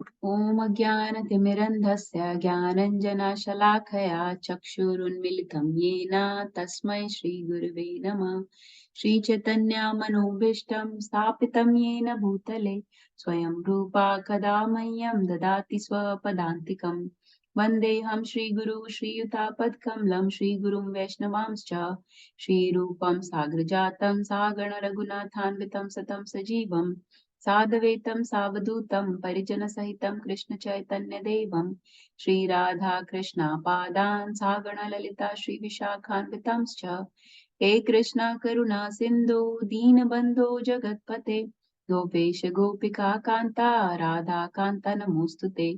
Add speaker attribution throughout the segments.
Speaker 1: ॐ अज्ञानतिमिरन्धस्य ज्ञानञ्जनशलाकया चक्षुरुन्मिलितं येन तस्मै श्रीगुरुवे नमः। श्रीचैतन्यमनोभीष्टं स्थापितं येन भूतले स्वयं रूपा कदा मह्यं ददाति स्वपदान्तिकं। वन्देऽहं श्रीगुरु श्रीयुतापदकमलं श्रीगुरुं वैष्णवांश्च श्रीरूपं साग्रजातं सागणरघुनाथान्वितं सतं सजीवम् साद्वैतं सावधूतं परिजनसहितं कृष्णचैतन्यदेवं श्रीराधा कृष्णपादान् सागणललिता श्रीविशाखान्वितांश्च हे कृष्ण करुणा सिन्धु दीनबन्धो जगत्पते गोपेश गोपिका कान्ता राधा कान्ता नमोऽस्तुते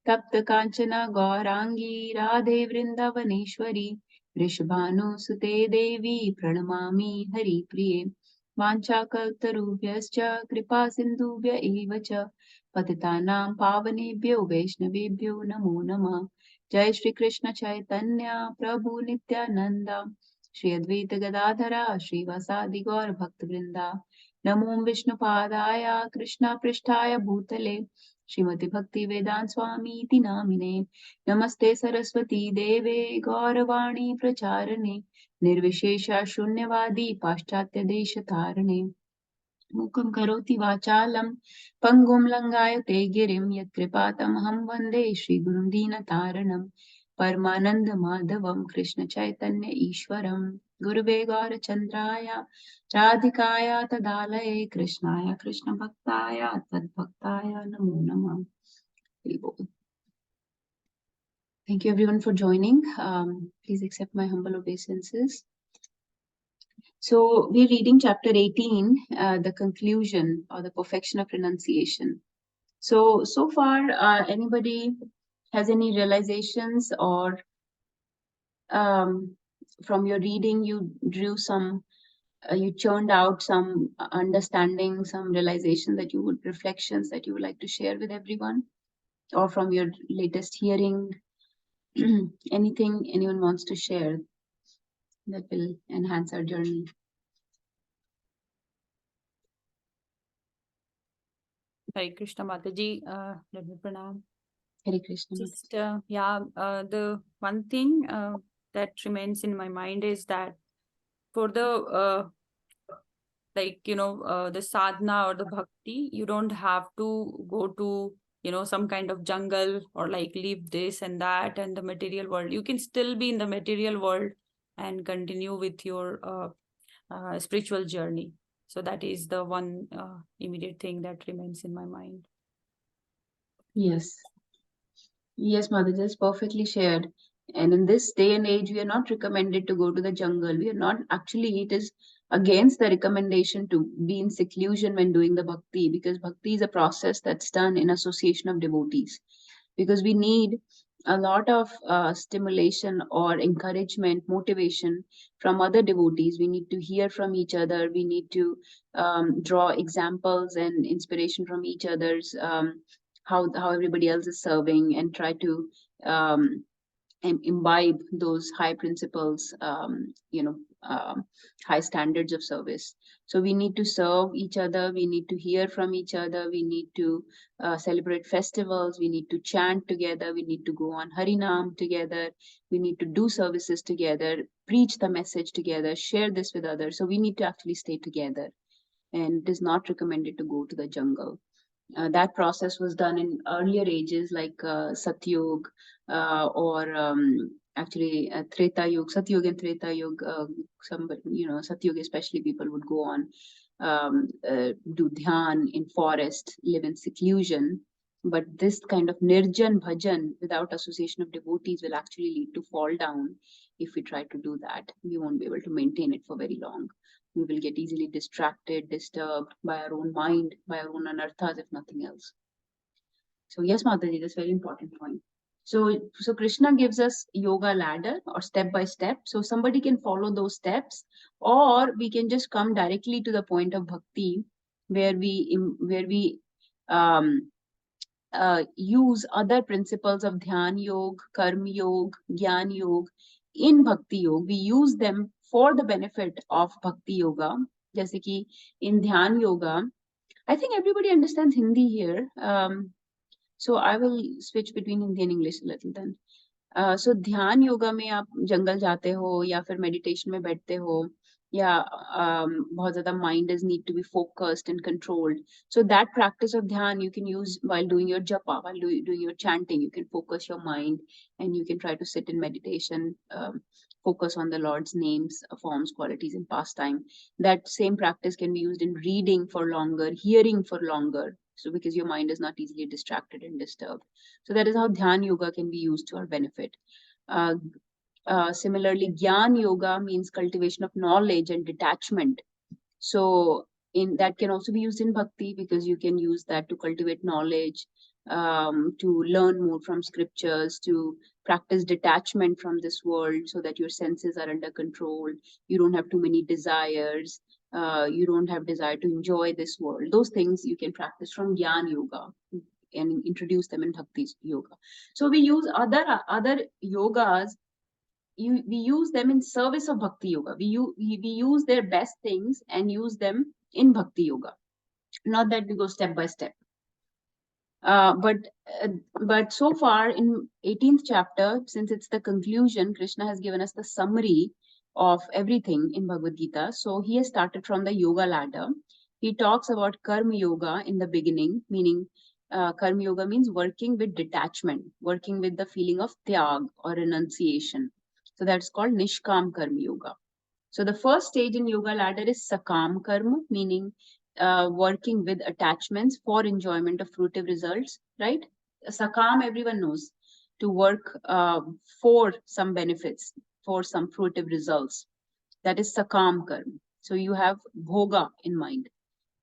Speaker 1: तप्त काञ्चन गौराङ्गी राधे वृन्दावनेश्वरी वृषभानुसुते देवी प्रणमामि हरिप्रिये वाञ्छाकल्पतरुभ्यश्च कृपा सिन्धुभ्य एव च पतितानां पावनेभ्यो वैष्णवेभ्यो नमो नमः। जय श्री कृष्ण चैतन्य प्रभु नित्यानंद श्री अद्वैत गदाधरा श्रीवासादि गौर भक्तवृंदा नमो विष्णुपादाय कृष्ण पृष्ठाय भूतले श्रीमति भक्ति वेदांत स्वामी इति नामिने नमस्ते सरस्वती देवे गौरवाणी प्रचारणे निर्विशेष शून्यवादी पाश्चात्य देश तारणे मूकं करोति वाचालं पङ्गुं लङ्घायते गिरिं यत्कृपातमहं वन्दे श्रीगुरुं दीनतारणं परमानन्दमाधवं कृष्णचैतन्य ईश्वरं गुरुवे गौरचन्द्राय राधिकाय तदालये कृष्णाय कृष्णभक्ताय तद्भक्ताय नमो नमः। Thank you everyone for joining. Please accept my humble obeisances. So we're reading chapter 18, the conclusion or the perfection of renunciation. So far, anybody has any realizations or from your reading, you drew some, you churned out some understanding, some realization that you would, reflections that you would like to share with everyone, or from your latest hearing, anything anyone wants to share that will enhance our journey.
Speaker 2: Hare Krishna Mataji, let me pranam.
Speaker 1: Hare Krishna.
Speaker 2: Just, the one thing that remains in my mind is that for the, the sadhana or the bhakti, you don't have to go to, some kind of jungle or like leave this and that and the material world. You can still be in the material world and continue with your spiritual journey. So that is the one immediate thing that remains in my mind.
Speaker 1: Yes. Yes, Mother, just perfectly shared. And in this day and age, we are not recommended to go to the jungle. We are not actually, it is against the recommendation to be in seclusion when doing the bhakti, because bhakti is a process that's done in association of devotees. Because we need a lot of stimulation or encouragement, motivation from other devotees. We need to hear from each other. We need to draw examples and inspiration from each other's. How everybody else is serving, and try to um, imbibe those high principles, high standards of service. So we need to serve each other, we need to hear from each other, we need to celebrate festivals, we need to chant together, we need to go on Harinam together, we need to do services together, preach the message together, share this with others. So we need to actually stay together, and it is not recommended to go to the jungle. That process was done in earlier ages like Satyug or actually Treta Yuga, Satyug and Treta Yuga. Satyug especially, people would go on, do dhyan in forest, live in seclusion. But this kind of nirjan bhajan without association of devotees will actually lead to fall down. If we try to do that, we won't be able to maintain it for very long. We will get easily distracted, disturbed by our own mind, by our own anarthas, if nothing else. So yes, Mataji, that's a very important point. So Krishna gives us yoga ladder or step by step. So somebody can follow those steps, or we can just come directly to the point of bhakti, where we use other principles of dhyan yoga, karma yoga, gyan yoga in bhakti yoga. We use them for the benefit of bhakti yoga. जैसे कि in dhyan yoga, I think everybody understands Hindi here. So I will switch between Hindi and English a little then. So ध्यान योगा में आप जंगल जाते हो या फिर meditation में बैठते हो या बहुत ज़्यादा mind is need to be focused and controlled. So that practice of dhyan you can use while doing your japa, while doing your chanting. You can focus your mind and you can try to sit in meditation, focus on the Lord's names, forms, qualities, and pastime. That same practice can be used in reading for longer, hearing for longer. So because your mind is not easily distracted and disturbed. So that is how Dhyan Yoga can be used to our benefit. Similarly, Gyan Yoga means cultivation of knowledge and detachment. So in that can also be used in Bhakti because you can use that to cultivate knowledge, to learn more from scriptures, to practice detachment from this world so that your senses are under control. You don't have too many desires. You don't have desire to enjoy this world. Those things you can practice from Gyan Yoga and introduce them in Bhakti Yoga. So we use other yogas. We use them in service of Bhakti Yoga. We use their best things and use them in Bhakti Yoga. Not that we go step by step. But so far in 18th chapter, since it's the conclusion, Krishna has given us the summary of everything in Bhagavad Gita. So he has started from the yoga ladder. He talks about karma yoga in the beginning, meaning karma yoga means working with detachment, working with the feeling of tyag or renunciation. So that's called nishkam karma yoga. So the first stage in yoga ladder is sakam karma, meaning working with attachments for enjoyment of fruitive results, right? Sakam, everyone knows, to work for some benefits, for some fruitive results. That is sakam karma. So you have bhoga in mind.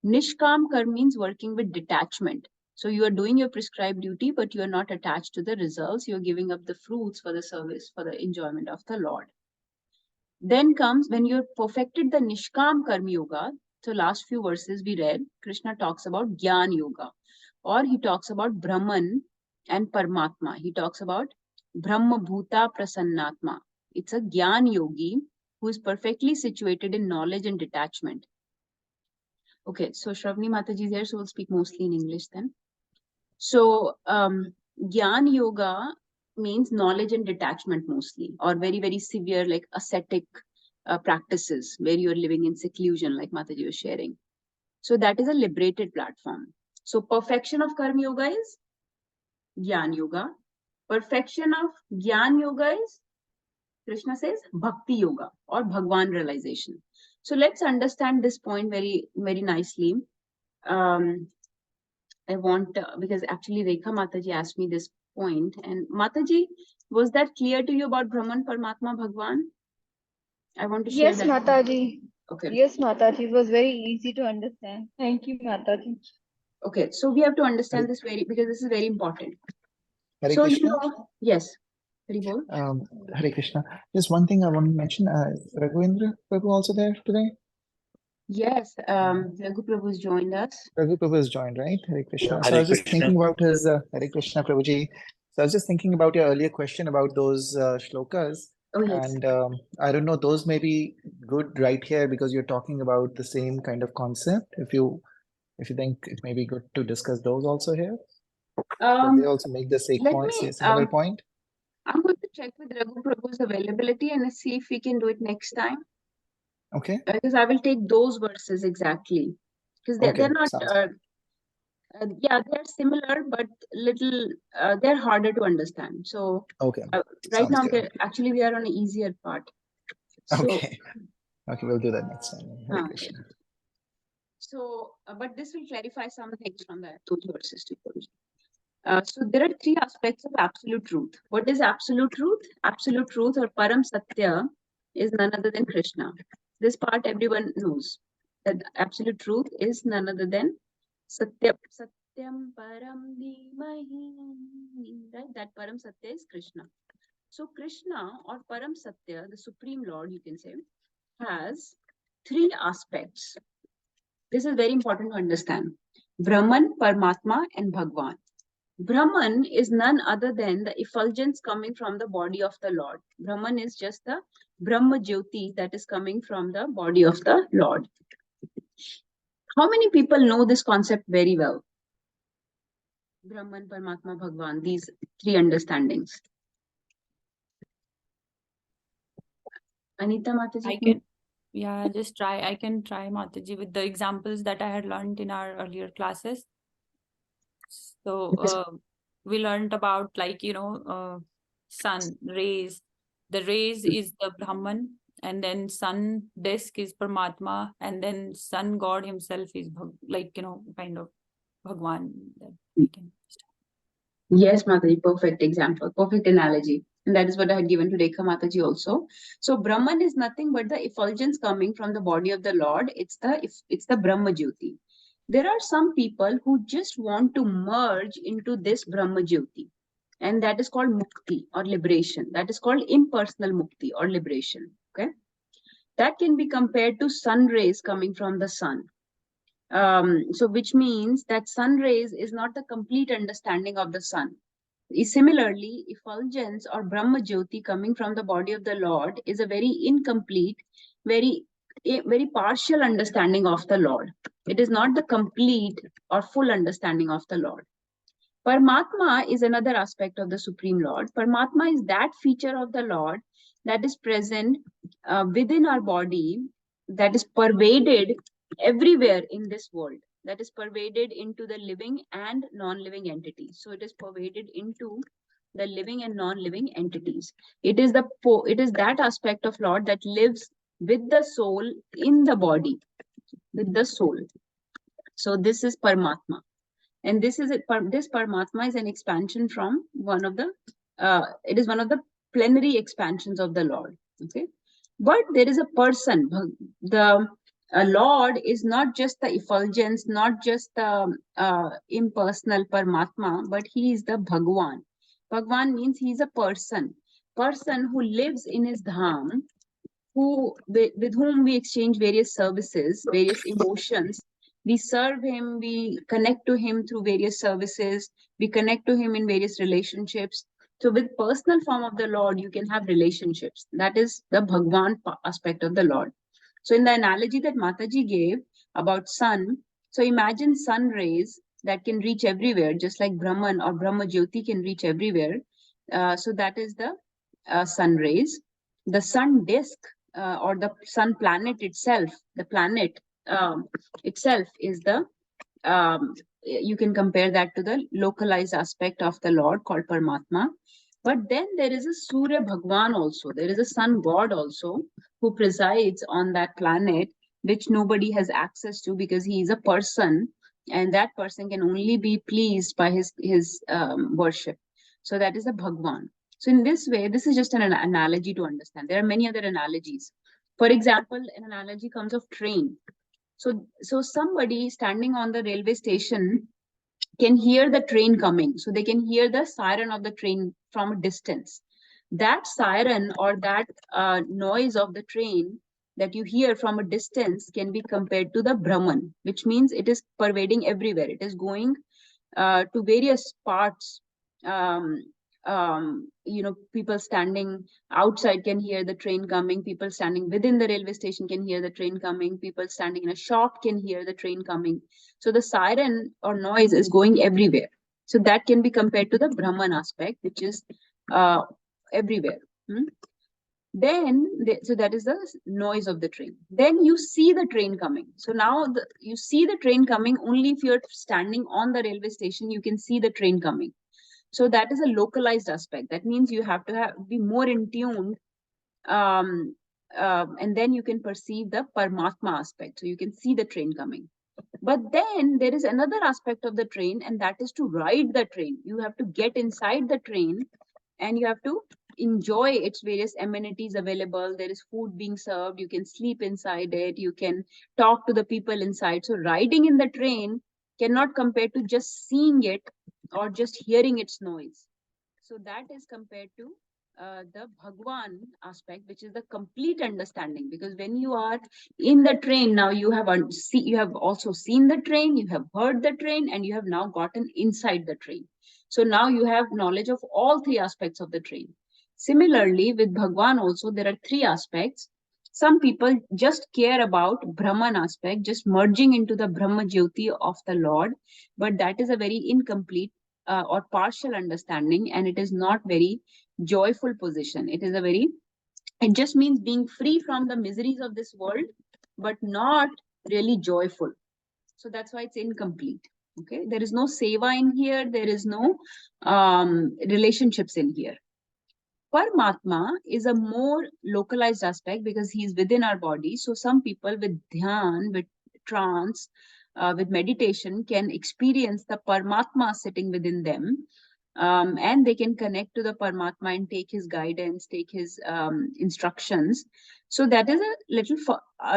Speaker 1: Nishkam karma means working with detachment. So you are doing your prescribed duty, but you are not attached to the results. You are giving up the fruits for the service, for the enjoyment of the Lord. Then comes when you've perfected the Nishkam Karma Yoga. So last few verses we read, Krishna talks about Gyan Yoga, or he talks about Brahman and Paramatma. He talks about Brahma Bhuta Prasannatma. It's a Gyan Yogi who is perfectly situated in knowledge and detachment. Okay, so Shravani Mataji is here, so we'll speak mostly in English then. So Gyan Yoga means knowledge and detachment mostly, or very, very severe, like ascetic practices where you're living in seclusion, like Mataji was sharing. So that is a liberated platform. So perfection of Karma Yoga is Gyan Yoga. Perfection of Gyan Yoga is, Krishna says, Bhakti Yoga or Bhagwan realization. So let's understand this point very, very nicely. I want, because actually Rekha Mataji asked me this point, and Mataji, was that clear to you about Brahman, Paramatma, Bhagwan? I want to share
Speaker 3: Yes,
Speaker 1: that.
Speaker 3: Mataji.
Speaker 1: Okay.
Speaker 3: Yes, Mataji. It was very easy to understand. Thank you, Mataji.
Speaker 1: Okay, so we have to understand this because this is very important.
Speaker 4: Hare
Speaker 1: So
Speaker 4: Krishna.
Speaker 1: you know, yes. Hare
Speaker 4: Hare Krishna. Just one thing I want to mention. Raghavendra Prabhu also there today?
Speaker 1: Yes, Raghu Prabhu has joined us.
Speaker 4: Raghu Prabhu has joined, right? Hare Krishna.
Speaker 5: Yeah,
Speaker 4: So I
Speaker 5: Hare
Speaker 4: was just
Speaker 5: Krishna.
Speaker 4: thinking about his Hare Krishna Prabhuji. So I was just thinking about your earlier question about those shlokas.
Speaker 1: Oh, yes.
Speaker 4: And I don't know, those may be good right here because you're talking about the same kind of concept. If you think it may be good to discuss those also here. They also make the same point, similar point.
Speaker 1: I'm going to check with Raghu Prabhu's availability and see if we can do it next time.
Speaker 4: Okay.
Speaker 1: Because I will take those verses exactly. Because they're not, yeah, they're similar, but little, they're harder to understand. So
Speaker 4: okay.
Speaker 1: Right
Speaker 4: Sounds
Speaker 1: now,
Speaker 4: good.
Speaker 1: actually, we are on an easier part. So,
Speaker 4: okay. Okay, we'll do that next time. Hare Krishna.
Speaker 1: So, but this will clarify some things from those verses too. So there are three aspects of absolute truth. What is absolute truth? Absolute truth or Param Satya is none other than Krishna. This part everyone knows. That absolute truth is none other than Satyam Param Dhimahi. Right? That Param Satya is Krishna. So Krishna or Param Satya, the Supreme Lord, you can say, has three aspects. This is very important to understand. Brahman, Paramatma, and Bhagwan. Brahman is none other than the effulgence coming from the body of the Lord. Brahman is just the Brahma Jyoti that is coming from the body of the Lord. How many people know this concept very well? Brahman, Paramatma, Bhagwan, these three understandings. Anita Mataji?
Speaker 2: I can try Mataji with the examples that I had learned in our earlier classes. So we learned about sun rays. The rays is the Brahman, and then sun disk is Paramatma, and then sun God himself is kind of Bhagwan. That we can
Speaker 1: Yes, Mataji, perfect example, perfect analogy. And that is what I had given to Rekha Mataji also. So Brahman is nothing but the effulgence coming from the body of the Lord. It's the Brahma Jyoti. There are some people who just want to merge into this Brahma Jyoti. And that is called mukti or liberation. That is called impersonal mukti or liberation. Okay. That can be compared to sun rays coming from the sun. So which means that sun rays is not the complete understanding of the sun. Similarly, effulgence or Brahma Jyoti coming from the body of the Lord is a very incomplete, very partial understanding of the Lord. It is not the complete or full understanding of the Lord. Paramatma is another aspect of the Supreme Lord. Paramatma is that feature of the Lord that is present within our body, that is pervaded everywhere in this world, that is pervaded into the living and non-living entities. So it is pervaded into the living and non-living entities. It is that aspect of Lord that lives with the soul in the body, with the soul. So this is Paramatma. And this Paramatma is an expansion from it is one of the plenary expansions of the Lord. Okay. But there is a person. The Lord is not just the effulgence, not just the impersonal Paramatma, but he is the Bhagwan. Bhagwan means he is a person who lives in his dham, with whom we exchange various services, various emotions. We serve him, we connect to him through various services, we connect to him in various relationships. So with personal form of the Lord, you can have relationships. That is the Bhagwan aspect of the Lord. So in the analogy that Mataji gave about sun, so imagine sun rays that can reach everywhere, just like Brahman or Brahma Jyoti can reach everywhere. So that is the sun rays. The sun disk or the sun planet itself, the planet itself is the you can compare that to the localized aspect of the Lord called Paramatma. But then there is a Surya Bhagwan also. There is a sun god also who presides on that planet, which nobody has access to because he is a person, and that person can only be pleased by his worship. So that is a Bhagwan. So in this way, this is just an analogy to understand. There are many other analogies. For example, an analogy comes of train. So somebody standing on the railway station can hear the train coming. So they can hear the siren of the train from a distance. That siren or that noise of the train that you hear from a distance can be compared to the Brahman, which means it is pervading everywhere. It is going to various parts. People standing outside can hear the train coming. People standing within the railway station can hear the train coming. People standing in a shop can hear the train coming. So the siren or noise is going everywhere. So that can be compared to the Brahman aspect, which is everywhere. So that is the noise of the train. Then you see the train coming. So now you see the train coming only if you're standing on the railway station, you can see the train coming. So that is a localized aspect. That means you have to be more in tune, and then you can perceive the Paramatma aspect. So you can see the train coming. But then there is another aspect of the train, and that is to ride the train. You have to get inside the train and you have to enjoy its various amenities available. There is food being served. You can sleep inside it. You can talk to the people inside. So riding in the train cannot compare to just seeing it or just hearing its noise. So that is compared to the Bhagwan aspect, which is the complete understanding. Because when you are in the train, now you have also seen the train, you have heard the train, and you have now gotten inside the train. So now you have knowledge of all three aspects of the train. Similarly, with Bhagwan also, there are three aspects. Some people just care about Brahman aspect, just merging into the Brahma Jyoti of the Lord, but that is a very incomplete or partial understanding, and it is not very joyful position. It is a very, it just means being free from the miseries of this world, but not really joyful. So that's why it's incomplete. Okay, there is no seva in here, there is no relationships in here. Paramatma is a more localized aspect because he is within our body. So some people with dhyan, with trance, with meditation can experience the Paramatma sitting within them. And they can connect to the Paramatma and take his guidance, take his instructions. So that is a little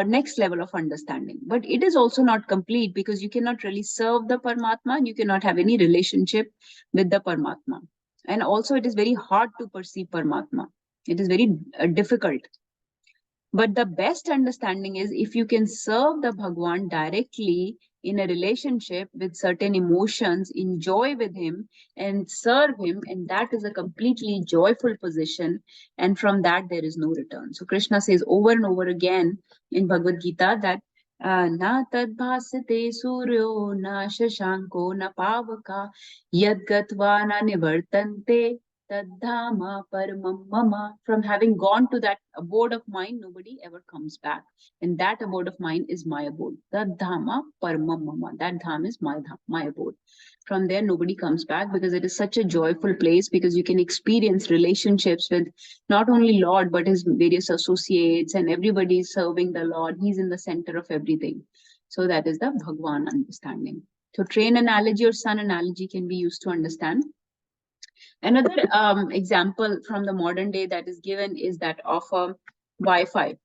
Speaker 1: next level of understanding. But it is also not complete because you cannot really serve the Paramatma and you cannot have any relationship with the Paramatma. And also it is very hard to perceive Paramatma. It is very difficult. But the best understanding is if you can serve the Bhagwan directly in a relationship with certain emotions, enjoy with him and serve him, and that is a completely joyful position. And from that, there is no return. So Krishna says over and over again in Bhagavad Gita that na tadbhasate suryo na shashanko na pavaka yadgatva na nivartante Tadhama paramam mama. From having gone to that abode of mine, nobody ever comes back. And that abode of mine is my abode. Tadhama paramam mama. That dham is my abode. From there, nobody comes back because it is such a joyful place, because you can experience relationships with not only Lord, but his various associates, and everybody is serving the Lord. He's in the center of everything. So that is the Bhagwan understanding. So train analogy or sun analogy can be used to understand. Another example from the modern day that is given is that of Wi-Fi.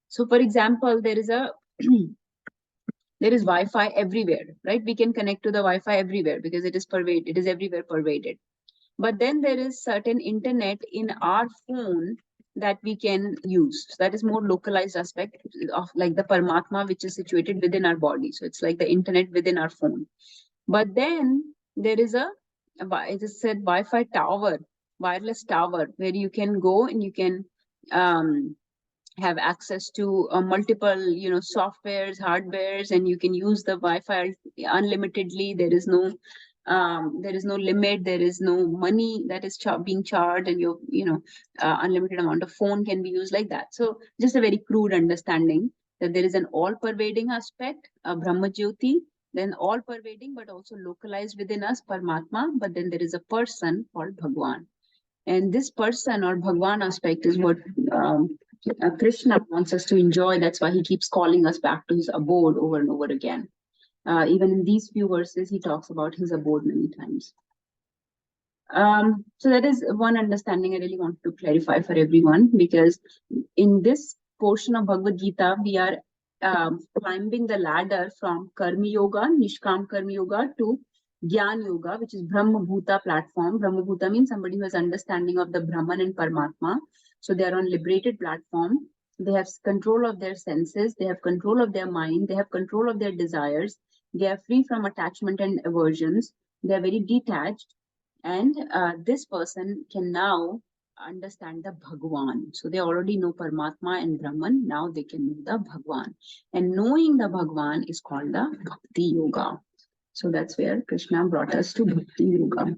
Speaker 1: So for example, there is Wi-Fi everywhere, right? We can connect to the Wi-Fi everywhere because it is pervaded, it is everywhere pervaded. But then there is certain internet in our phone that we can use. So that is more localized aspect of like the Paramatma, which is situated within our body. So it's like the internet within our phone. But then there is it is said Wi-Fi tower, wireless tower, where you can go and you can have access to multiple, softwares, hardwares, and you can use the Wi-Fi unlimitedly. There is no limit. There is no money that is being charged, and your unlimited amount of phone can be used like that. So just a very crude understanding that there is an all-pervading aspect, Brahma Jyoti, then all-pervading, but also localized within us, Paramatma. But then there is a person called Bhagwan. And this person or Bhagwan aspect is what Krishna wants us to enjoy. That's why he keeps calling us back to his abode over and over again. Even in these few verses, he talks about his abode many times. So that is one understanding I really want to clarify for everyone, because in this portion of Bhagavad Gita, we are climbing the ladder from Karma Yoga, Nishkam Karma Yoga, to Gyan Yoga, which is Brahma Bhuta platform. Brahma Bhuta means somebody who has understanding of the Brahman and Paramatma. So they are on liberated platform. They have control of their senses. They have control of their mind. They have control of their desires. They are free from attachment and aversions. They are very detached. And this person can now understand the Bhagwan. So they already know Paramatma and Brahman. Now they can know the Bhagwan. And knowing the Bhagwan is called the Bhakti Yoga. So that's where Krishna brought us to Bhakti Yoga.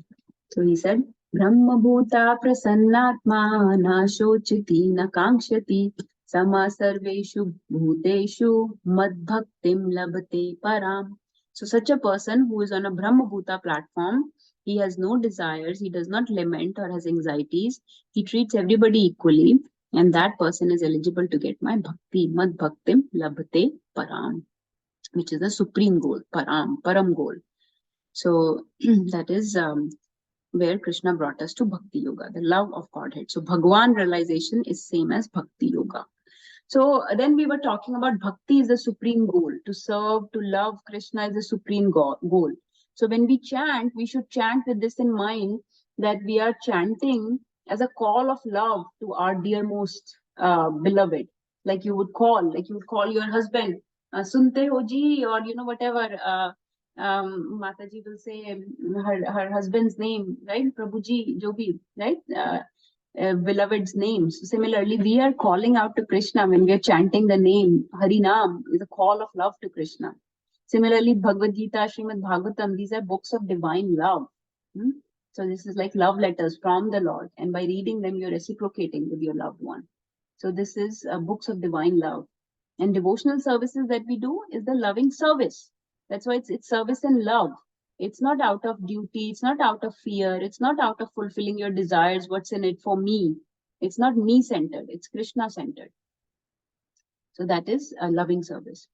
Speaker 1: So he said, Brahma Bhuta Prasannatma Na Shochiti Na Kankshati Sama Sarveshu Bhuteshu Mad Bhaktim Labhate Param. So such a person who is on a Brahma Bhuta platform, he has no desires, he does not lament or has anxieties, he treats everybody equally, and that person is eligible to get my Bhakti, Mad Bhaktim Labhate Param, which is the supreme goal, Param goal. So that is where Krishna brought us to Bhakti Yoga, the love of Godhead. So Bhagwan realization is same as Bhakti Yoga. So then we were talking about Bhakti is the supreme goal. To serve, to love Krishna is the supreme goal. So when we chant, we should chant with this in mind, that we are chanting as a call of love to our dearmost beloved. Like you would call your husband, Sunte ho ji, or whatever. Mataji will say her husband's name, right? Prabhuji, Jobi, right? Beloved's name. So similarly, we are calling out to Krishna when we are chanting the name. Harinam is a call of love to Krishna. Similarly, Bhagavad Gita, Srimad Bhagavatam, these are books of divine love. So this is like love letters from the Lord, and by reading them, you're reciprocating with your loved one. So this is books of divine love. And devotional services that we do is the loving service. That's why it's service and love. It's not out of duty. It's not out of fear. It's not out of fulfilling your desires. What's in it for me? It's not me-centered. It's Krishna-centered. So that is a loving service.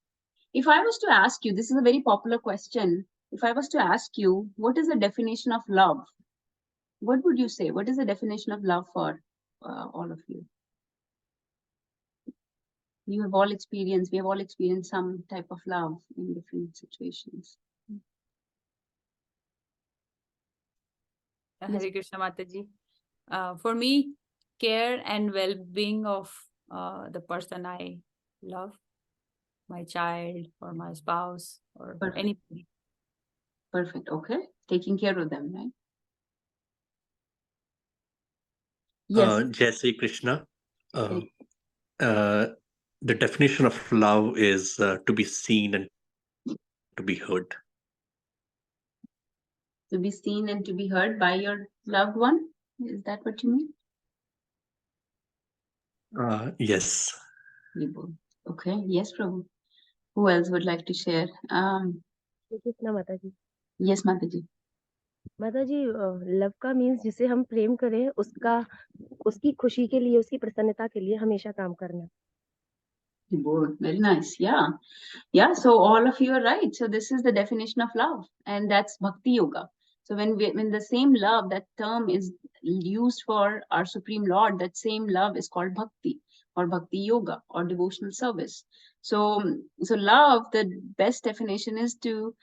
Speaker 1: If I was to ask you, this is a very popular question. If I was to ask you, what is the definition of love? What would you say? What is the definition of love for all of you? We have all experienced some type of love in different situations.
Speaker 2: Hare Krishna Mataji. For me, care and well-being of the person I love, my child or my spouse or anybody.
Speaker 1: Perfect. Okay. Taking care of them, right? Yes.
Speaker 5: Jai Sri Krishna. The definition of love is to be seen and to be heard.
Speaker 1: To be seen and to be heard by your loved one? Is that what you mean?
Speaker 5: Yes.
Speaker 1: Okay. Yes, Prabhu. Who else would like to share?
Speaker 6: Krishna Mataji.
Speaker 1: Yes, Mataji.
Speaker 6: माताजी love का means जिसे हम प्रेम करें उसकी खुशी के लिए उसकी प्रसन्नता के लिए हमेशा काम करना.
Speaker 1: Very nice. Yeah. So all of you are right. So this is the definition of love, and that's Bhakti Yoga. So when the same love, that term is used for our Supreme Lord, that same love is called Bhakti or Bhakti Yoga or devotional service. So love, the best definition is to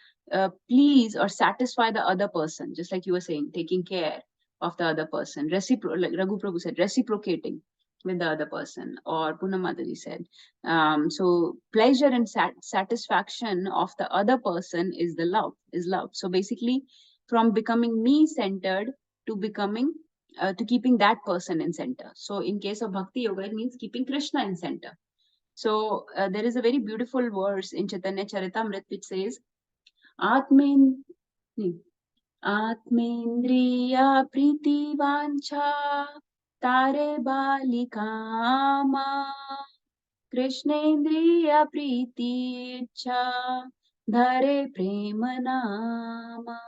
Speaker 1: please or satisfy the other person, just like you were saying, taking care of the other person, like Raghu Prabhu said, reciprocating with the other person, or Poonam Mataji said. So pleasure and satisfaction of the other person is love. So basically, from becoming me-centered to becoming to keeping that person in center. So in case of Bhakti Yoga, it means keeping Krishna in center. So there is a very beautiful verse in Chaitanya Charitamrita which says, Atmendriya priti vancha tare balikama Krishnendriya priti ichha dhare prema nama.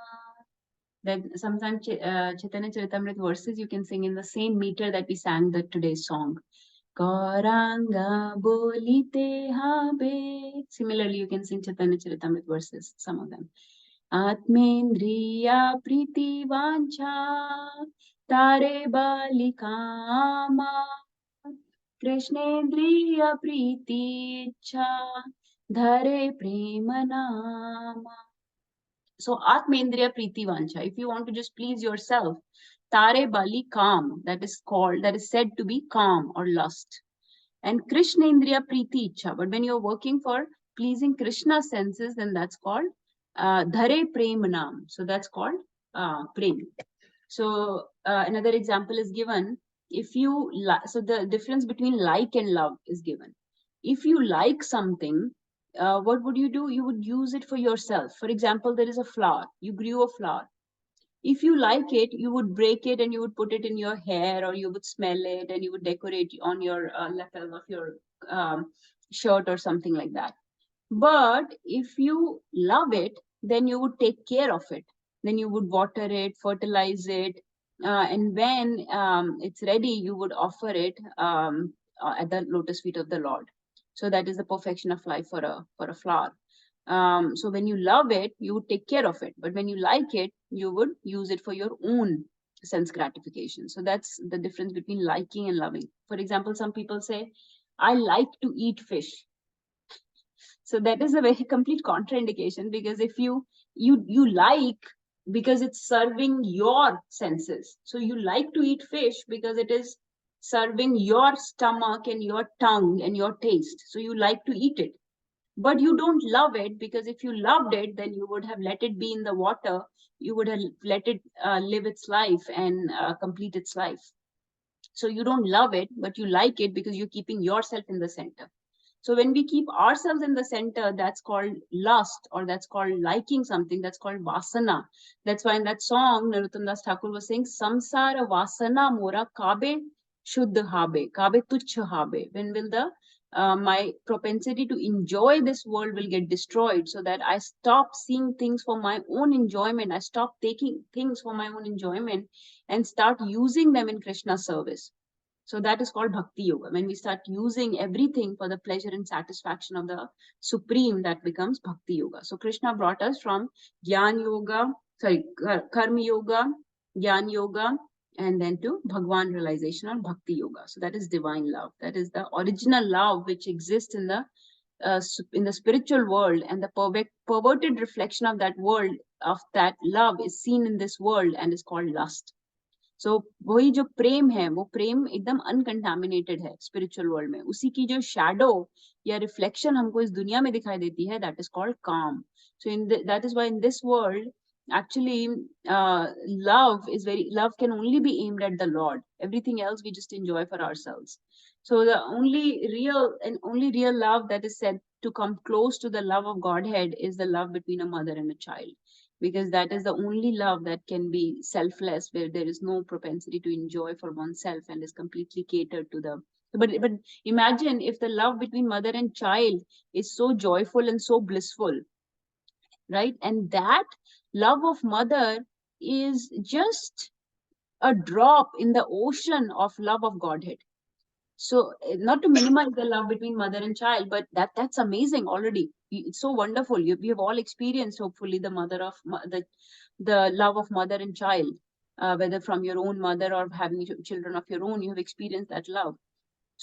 Speaker 1: That sometimes Chaitanya Charitamrita verses you can sing in the same meter that we sang today's song. Gauranga bolite habe. Similarly, you can sing Chaitanya Charitamrita verses, some of them. Atmendriya priti vancha tare balikama Krishnendriya priti ichha dhare prema nama. So Atmendriya priti vancha, if you want to just please yourself, tare bali calm, that is said to be calm or lust. And Krishnendriya priti ichha, but when you're working for pleasing Krishna's senses, then that's called dhare prem nam. So that's called prem. So another example is given. If you so the difference between like and love is given. If you like something, what would you do? You would use it for yourself. For example, there is a flower. You grew a flower. If you like it, you would break it and you would put it in your hair, or you would smell it and you would decorate on your lapel of your shirt or something like that. But if you love it, then you would take care of it. Then you would water it, fertilize it, and when it's ready, you would offer it at the lotus feet of the Lord. So that is the perfection of life for a flower. So when you love it, you would take care of it. But when you like it, you would use it for your own sense gratification. So that's the difference between liking and loving. For example, some people say, I like to eat fish. So that is a very complete contraindication, because if you like because it's serving your senses. So you like to eat fish because it is serving your stomach and your tongue and your taste. So you like to eat it. But you don't love it, because if you loved it, then you would have let it be in the water. You would have let it live its life and complete its life. So you don't love it, but you like it because you're keeping yourself in the center. So when we keep ourselves in the center, that's called lust, or that's called liking something, that's called vasana. That's why in that song, Narottam Das Thakur was saying, Samsara vasana mora kabe shuddha habe, kabe tuchha habe. When will the my propensity to enjoy this world will get destroyed, so that I stop seeing things for my own enjoyment. I stop taking things for my own enjoyment and start using them in Krishna's service. So that is called Bhakti Yoga. When we start using everything for the pleasure and satisfaction of the Supreme, that becomes Bhakti Yoga. So Krishna brought us from Jnana Yoga, Karma Yoga, Jnana Yoga, and then to Bhagwan realization or Bhakti Yoga. So that is divine love. That is the original love which exists in the spiritual world, and the perverted reflection of that world, of that love, is seen in this world and is called lust. सो वही जो प्रेम है, वो प्रेम एकदम uncontaminated है spiritual world में. उसी की जो शैडो या रिफ्लेक्शन हमको इस दुनिया में दिखाई देती है, that is called calm. So in that is why in this world actually love can only be aimed at the Lord. Everything else we just enjoy for ourselves. So the only real love that is said to come close to the love of Godhead is the love between a mother and a child, because that is the only love that can be selfless, where there is no propensity to enjoy for oneself and is completely catered to the. But imagine if the love between mother and child is so joyful and so blissful, right? And that love of mother is just a drop in the ocean of love of Godhead. So not to minimize the love between mother and child, but that's amazing already. It's so wonderful. We have all experienced, hopefully, the love of mother and child, whether from your own mother or having children of your own, you have experienced that love.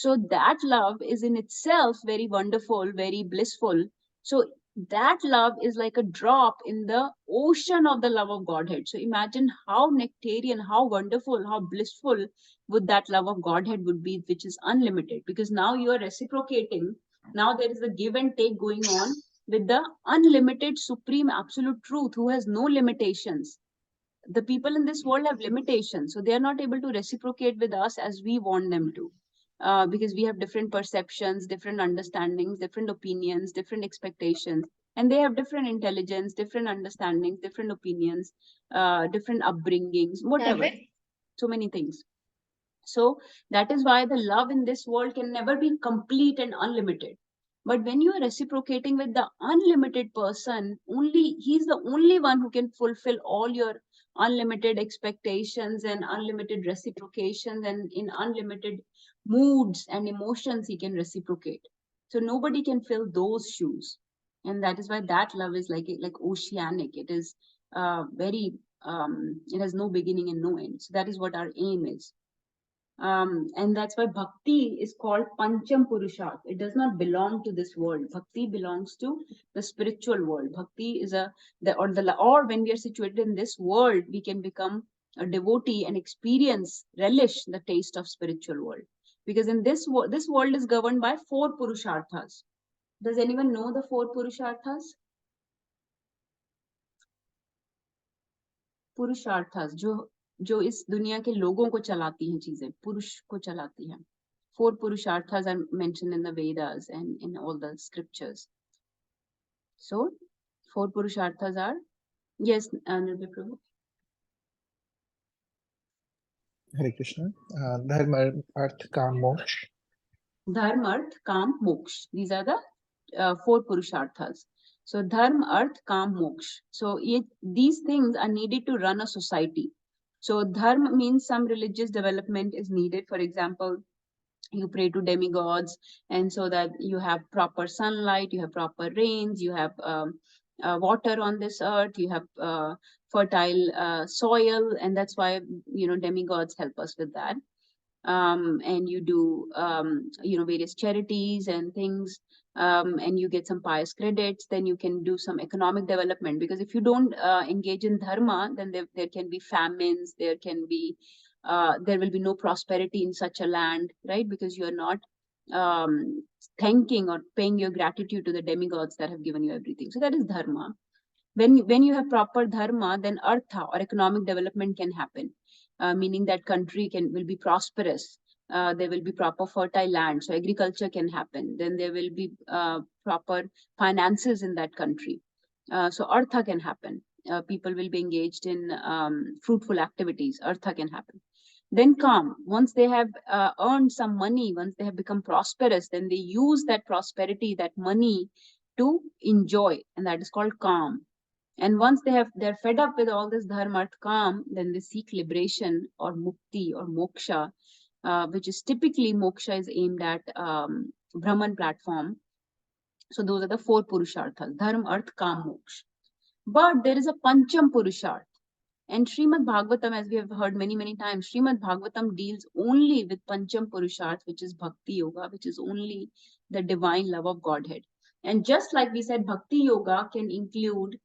Speaker 1: So that love is in itself very wonderful, very blissful. So that love is like a drop in the ocean of the love of Godhead. So imagine how nectarian, how wonderful, how blissful would that love of Godhead would be, which is unlimited, because now you are reciprocating. Now there is a give and take going on with the unlimited, supreme, absolute truth, who has no limitations. The people in this world have limitations, so they are not able to reciprocate with us as we want them to. Because we have different perceptions, different understandings, different opinions, different expectations, and they have different intelligence, different understandings, different opinions, different upbringings, whatever. So many things. So that is why the love in this world can never be complete and unlimited. But when you are reciprocating with the unlimited person, he's the only one who can fulfill all your unlimited expectations and unlimited reciprocations, and in unlimited moods and emotions he can reciprocate. So nobody can fill those shoes. And that is why that love is like oceanic. It is it has no beginning and no end. So that is what our aim is. And that's why Bhakti is called Pancham Purusharth. It does not belong to this world. Bhakti belongs to the spiritual world. Bhakti is or when we are situated in this world, we can become a devotee and relish the taste of spiritual world. Because in this world is governed by 4 Purusharthas. Does anyone know the 4 Purusharthas? Purusharthas, जो इस दुनिया के लोगों को चलाती हैं चीजें, पुरुष को चलाती हैं. 4 Purusharthas are mentioned in the Vedas and in all the scriptures. So 4 Purusharthas are, yes, Nirvay Prabhu.
Speaker 4: Hare Krishna. Dharma, Arth, Kam, Moksha.
Speaker 1: Dharma, Arth, Kam, Moksha. These are the 4 Purusharthas. So Dharma, Arth, Kam, Moksha. So these things are needed to run a society. So dharma means some religious development is needed. For example, you pray to demigods, and so that you have proper sunlight, you have proper rains, you have water on this earth, you have fertile soil, and that's why demigods help us with that. And you do various charities and things, and you get some pious credits, then you can do some economic development. Because if you don't engage in dharma, then there can be famines, there will be no prosperity in such a land, right? Because you are not thanking or paying your gratitude to the demigods that have given you everything. So that is dharma. When you have proper dharma, then artha or economic development can happen, meaning that country will be prosperous. there will be proper fertile land, so agriculture can happen. Then there will be proper finances in that country, so artha can happen. People will be engaged in fruitful activities. Artha can happen. Then calm. Once they have earned some money, once they have become prosperous, then they use that prosperity, that money, to enjoy, and that is called calm. And once they're fed up with all this dharma, arth, calm, then they seek liberation or mukti or moksha, which is typically moksha is aimed at Brahman platform. So those are the 4 purusharthas: dharma, arth, kam, moksha. But there is a pancham purusharth. And Srimad Bhagavatam, as we have heard many times, Srimad Bhagavatam deals only with pancham purusharth, which is bhakti yoga, which is only the divine love of Godhead. And just like we said, bhakti yoga can include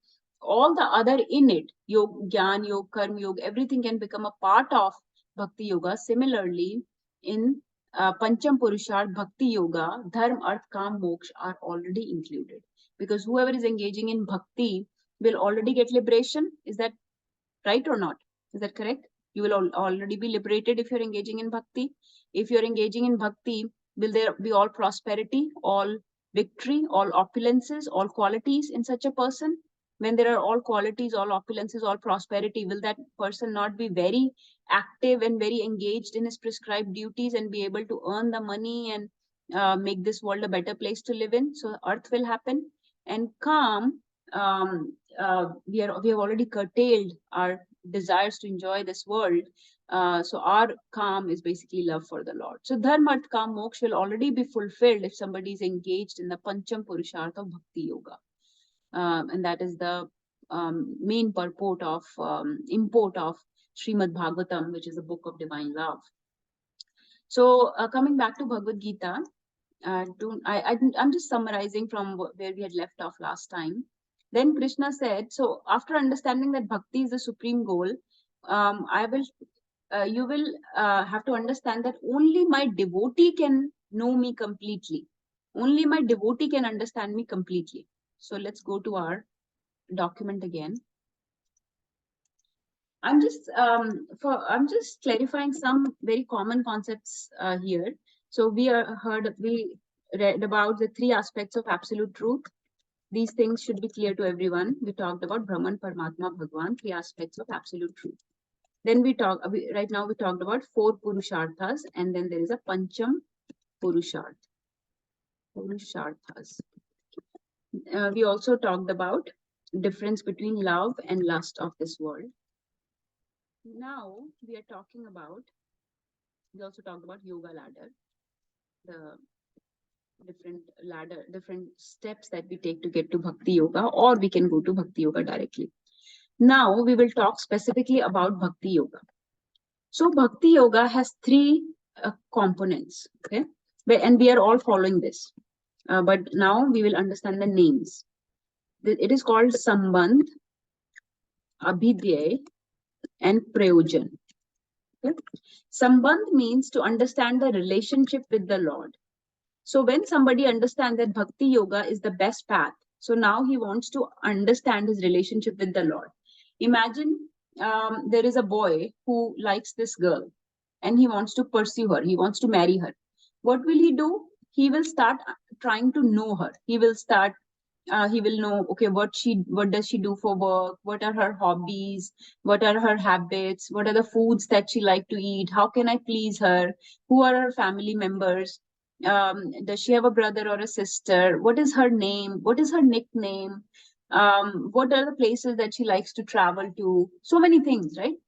Speaker 1: all the other in it, yoga, jnana yoga, karma yoga, everything can become a part of bhakti yoga. Similarly, in pancham purusharth bhakti yoga, dharma, arth, kam, moksha are already included, because whoever is engaging in bhakti will already get liberation. Is that right or not? Is that correct? You will already be liberated if you're engaging in bhakti. If you're engaging in bhakti, will there be all prosperity, all victory, all opulences, all qualities in such a person? When there are all qualities, all opulences, all prosperity, will that person not be very active and very engaged in his prescribed duties and be able to earn the money and make this world a better place to live in? So earth will happen. And calm, we have already curtailed our desires to enjoy this world. So our calm is basically love for the Lord. So dharma, arth, kam, moksha will already be fulfilled if somebody is engaged in the pancham purusharth of bhakti yoga. And that is the main purport of import of Srimad Bhagavatam, which is a book of divine love. So coming back to Bhagavad Gita, I'm just summarizing from where we had left off last time. Then Krishna said, so after understanding that bhakti is the supreme goal, you will have to understand that only my devotee can know me completely. Only my devotee can understand me completely. So let's go to our document again. I'm just clarifying some very common concepts here. So we read about the 3 aspects of absolute truth. These things should be clear to everyone. We talked about Brahman, Paramatma, Bhagwan, 3 aspects of absolute truth. Then right now we talked about 4 purusharthas, and then there is a pancham purusharth. Purusharthas. We also talked about difference between love and lust of this world. Now we are talking about, we also talked about yoga ladder, the different steps that we take to get to bhakti yoga, or we can go to bhakti yoga directly. Now we will talk specifically about bhakti yoga. So bhakti yoga has 3 components, okay? And we are all following this. But now we will understand the names. It is called Sambandh, Abhidhyay, and Prayojan. Okay? Sambandh means to understand the relationship with the Lord. So when somebody understands that bhakti yoga is the best path, so now he wants to understand his relationship with the Lord. Imagine there is a boy who likes this girl and he wants to pursue her. He wants to marry her. What will he do? He will start trying to know her. He will know, okay, what does she do for work? What are her hobbies? What are her habits? What are the foods that she like to eat? How can I please her? Who are her family members? Does she have a brother or a sister? What is her name? What is her nickname? What are the places that she likes to travel to? So many things, right?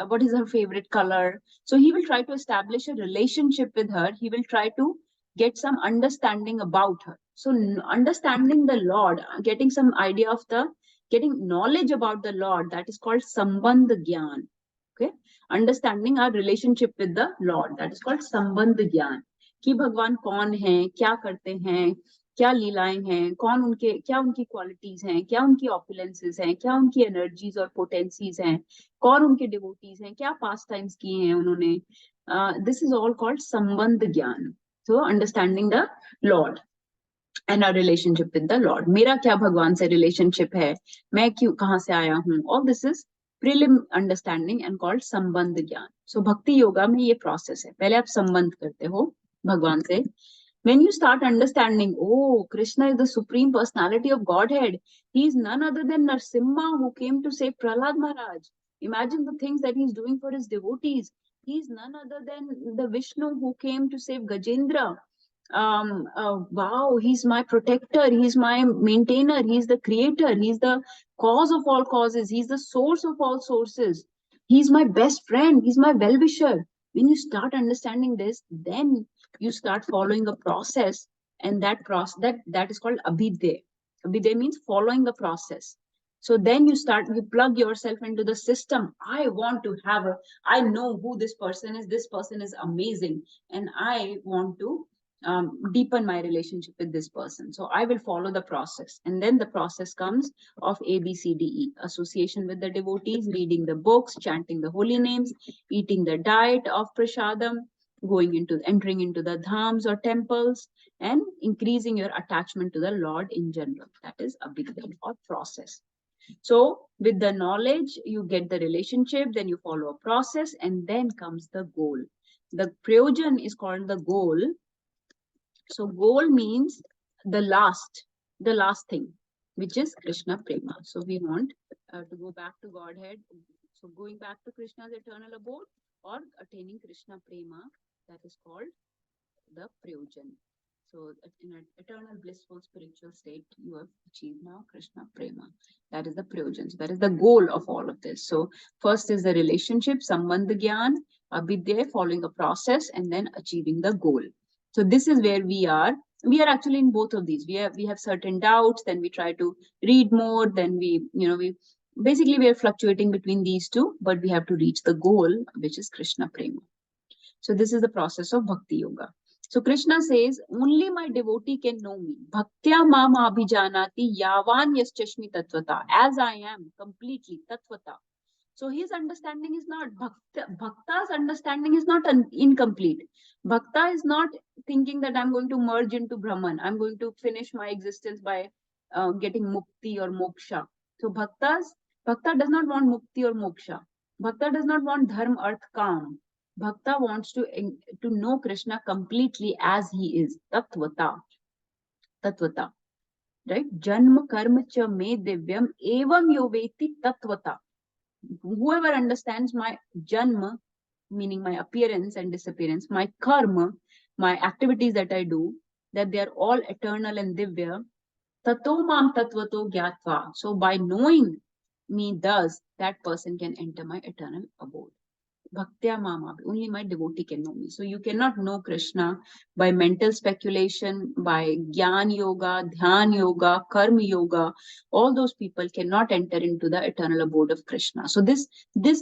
Speaker 1: What is her favorite color? So he will try to establish a relationship with her. He will try to get some understanding about her. So understanding the Lord, getting some idea of getting knowledge about the Lord, that is called Sambandh Gyan. Okay, understanding our relationship with the Lord, that is called Sambandh Gyan. कि भगवान कौन है, क्या करते हैं, क्या लीलाएं हैं, क्या उनकी क्वालिटीज हैं, क्या उनकी ऑपुलेंसेस हैं, क्या उनकी एनर्जीज और पोटेंसीज हैं, कौन उनके डिवोटीज हैं, क्या पास टाइम्स किए हैं उन्होंने. This is all called Sambandh Gyan. So understanding the Lord and our relationship with the Lord. मेरा क्या भगवान से relationship है, मैं कहाँ से आया हूँ, all this is prelim understanding and called Sambandh Gyan. So Bhakti Yoga में ये process है. पहले आप संबंध करते हो भगवान से. When you start understanding, oh, Krishna is the supreme personality of Godhead. He is none other than Narsimha who came to save Prahlad Maharaj. Imagine the things that he's doing for his devotees. He is none other than the Vishnu who came to save Gajendra. Wow, he's my protector, he's my maintainer, he's the creator, he's the cause of all causes, he's the source of all sources, he's my best friend, he's my well-wisher. When you start understanding this, then you start following a process, and that is called abhidya. Abhidya means following the process. So then you plug yourself into the system. I know who this person is amazing, and I want to deepen my relationship with this person. So I will follow the process. And then the process comes of A, B, C, D, E. Association with the devotees, reading the books, chanting the holy names, eating the diet of prasadam, entering into the dhams or temples, and increasing your attachment to the Lord in general. That is abhidya or process. So with the knowledge, you get the relationship, then you follow a process, and then comes the goal. The prayojan is called the goal. So goal means the last thing, which is Krishna Prema. So we want to go back to Godhead. So going back to Krishna's eternal abode or attaining Krishna Prema, that is called the Prayojan. So in an eternal blissful spiritual state, you have achieved now Krishna Prema. That is the Prayojan. So that is the goal of all of this. So first is the relationship, Sambandh Gyan, Abhidya, following a process, and then achieving the goal. So this is where we are. We are actually in both of these. We have certain doubts, then we try to read more, then we are fluctuating between these two, but we have to reach the goal, which is Krishna Prema. So this is the process of Bhakti Yoga. So Krishna says, only my devotee can know me. Bhaktya mam abhijanati yavan yaschashmi tatvata. As I am, completely, tatvata. So his understanding is not, Bhakta's understanding is not incomplete. Bhakta is not thinking that I'm going to merge into Brahman. I'm going to finish my existence by getting mukti or moksha. So Bhakta does not want mukti or moksha. Bhakta does not want dharma, arth, kam. Bhakta wants to know Krishna completely as he is. Tatvata. Right? Janma karma cha me divyam evam yoveti tatvata. Whoever understands my janma, meaning my appearance and disappearance, my karma, my activities that I do, that they are all eternal and divya, tato mam tatvato gyatva. So by knowing me thus, that person can enter my eternal abode. Bhaktya mama, only my devotee can know me. So you cannot know Krishna by mental speculation, by Gyan Yoga, Dhyan Yoga, Karma Yoga. All those people cannot enter into the eternal abode of Krishna. So this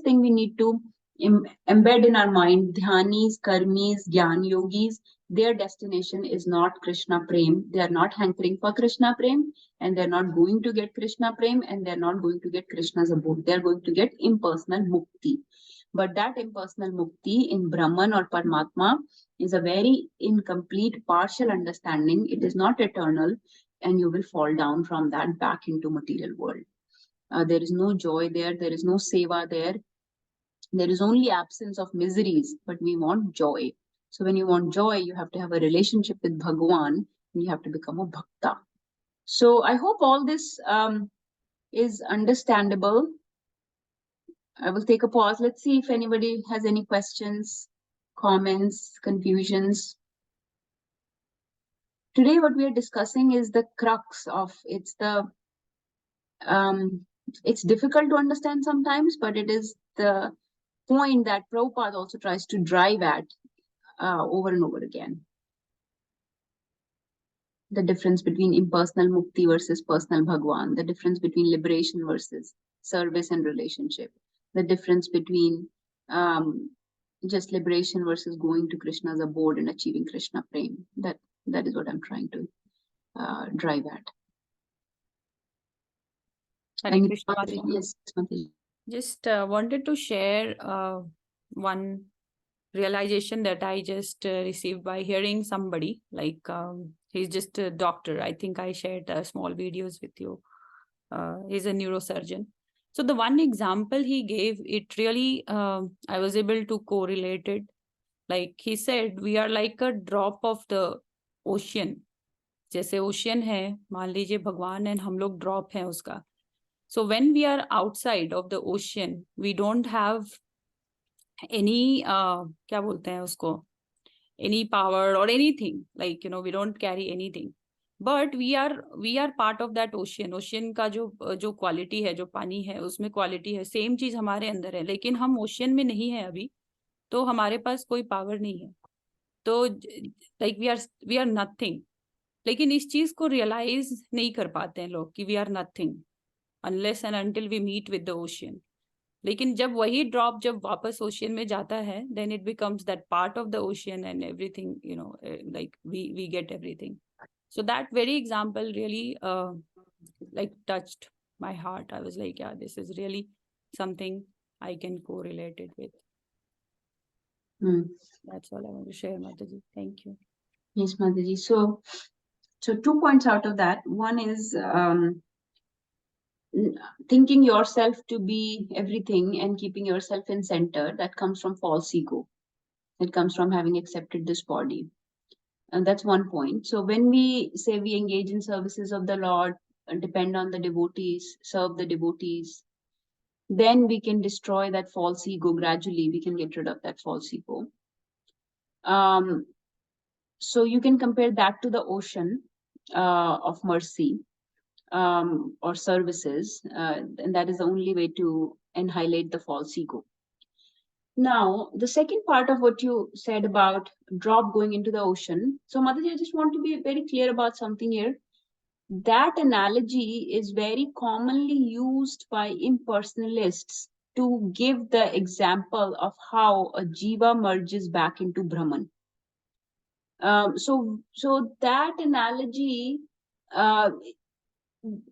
Speaker 1: thing we need to embed in our mind. Dhyanis, Karmis, Gyan Yogis, their destination is not Krishna Prem. They are not hankering for Krishna Prem, and they're not going to get Krishna Prem, and they're not going to get Krishna's abode. They're going to get impersonal mukti. But that impersonal mukti in Brahman or Paramatma is a very incomplete, partial understanding. It is not eternal, and you will fall down from that back into material world. There is no joy there. There is no seva there. There is only absence of miseries, but we want joy. So when you want joy, you have to have a relationship with Bhagwan, and you have to become a bhakta. So I hope all this is understandable. I will take a pause. Let's see if anybody has any questions, comments, confusions. Today, what we are discussing is the crux of it's difficult to understand sometimes, but it is the point that Prabhupada also tries to drive at over and over again. The difference between impersonal mukti versus personal Bhagwan, the difference between liberation versus service and relationship, the difference between just liberation versus going to Krishna's abode and achieving Krishna Prem. That is what I'm trying to drive at.
Speaker 2: Hare Krishna.
Speaker 1: Yes,
Speaker 2: Just wanted to share one realization that I just received by hearing somebody, like he's just a doctor. I think I shared small videos with you. He's a neurosurgeon. So the one example he gave, it really, I was able to correlate it. Like he said, we are like a drop of the ocean. जैसे ocean है, मान लीजिए भगवान and हम लोग drop हैं उसका. So when we are outside of the ocean, we don't have any, क्या बोलते हैं उसको, any power or anything. Like, we don't carry anything. But we are part of that ocean. Ocean का जो quality है, जो पानी है, उसमें quality है. Same चीज हमारे अंदर है, लेकिन हम ocean में नहीं है अभी, तो हमारे पास कोई power नहीं है. तो like we are nothing. लेकिन इस चीज को realize नहीं कर पाते हैं लोग कि we are nothing unless and until we meet with the ocean. लेकिन जब वही ड्रॉप जब वापस ओशियन में जाता है, then it becomes that part of the ocean and everything, like we get everything. So that very example really like touched my heart. I was like, yeah, this is really something I can correlate it with. That's all I want to share, Mataji. Thank you.
Speaker 1: Yes, Mataji. So 2 points out of that. One is thinking yourself to be everything and keeping yourself in center. That comes from false ego. It comes from having accepted this body. And that's one point. So when we say we engage in services of the Lord, depend on the devotees, serve the devotees, then we can destroy that false ego gradually. We can get rid of that false ego. So you can compare that to the ocean of mercy or services, and that is the only way to annihilate the false ego. Now, the second part of what you said about drop going into the ocean. So, Mataji, I just want to be very clear about something here. That analogy is very commonly used by impersonalists to give the example of how a jiva merges back into Brahman. So that analogy,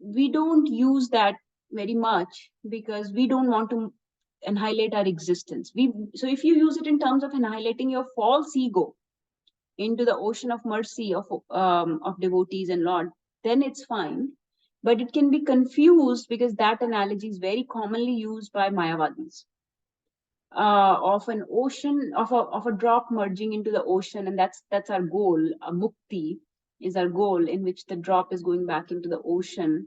Speaker 1: we don't use that very much because we don't want to annihilate our existence. So if you use it in terms of annihilating your false ego into the ocean of mercy of devotees and Lord, then it's fine. But it can be confused because that analogy is very commonly used by Mayavadis. Of an ocean, of a drop merging into the ocean, and that's our goal. Mukti is our goal, in which the drop is going back into the ocean.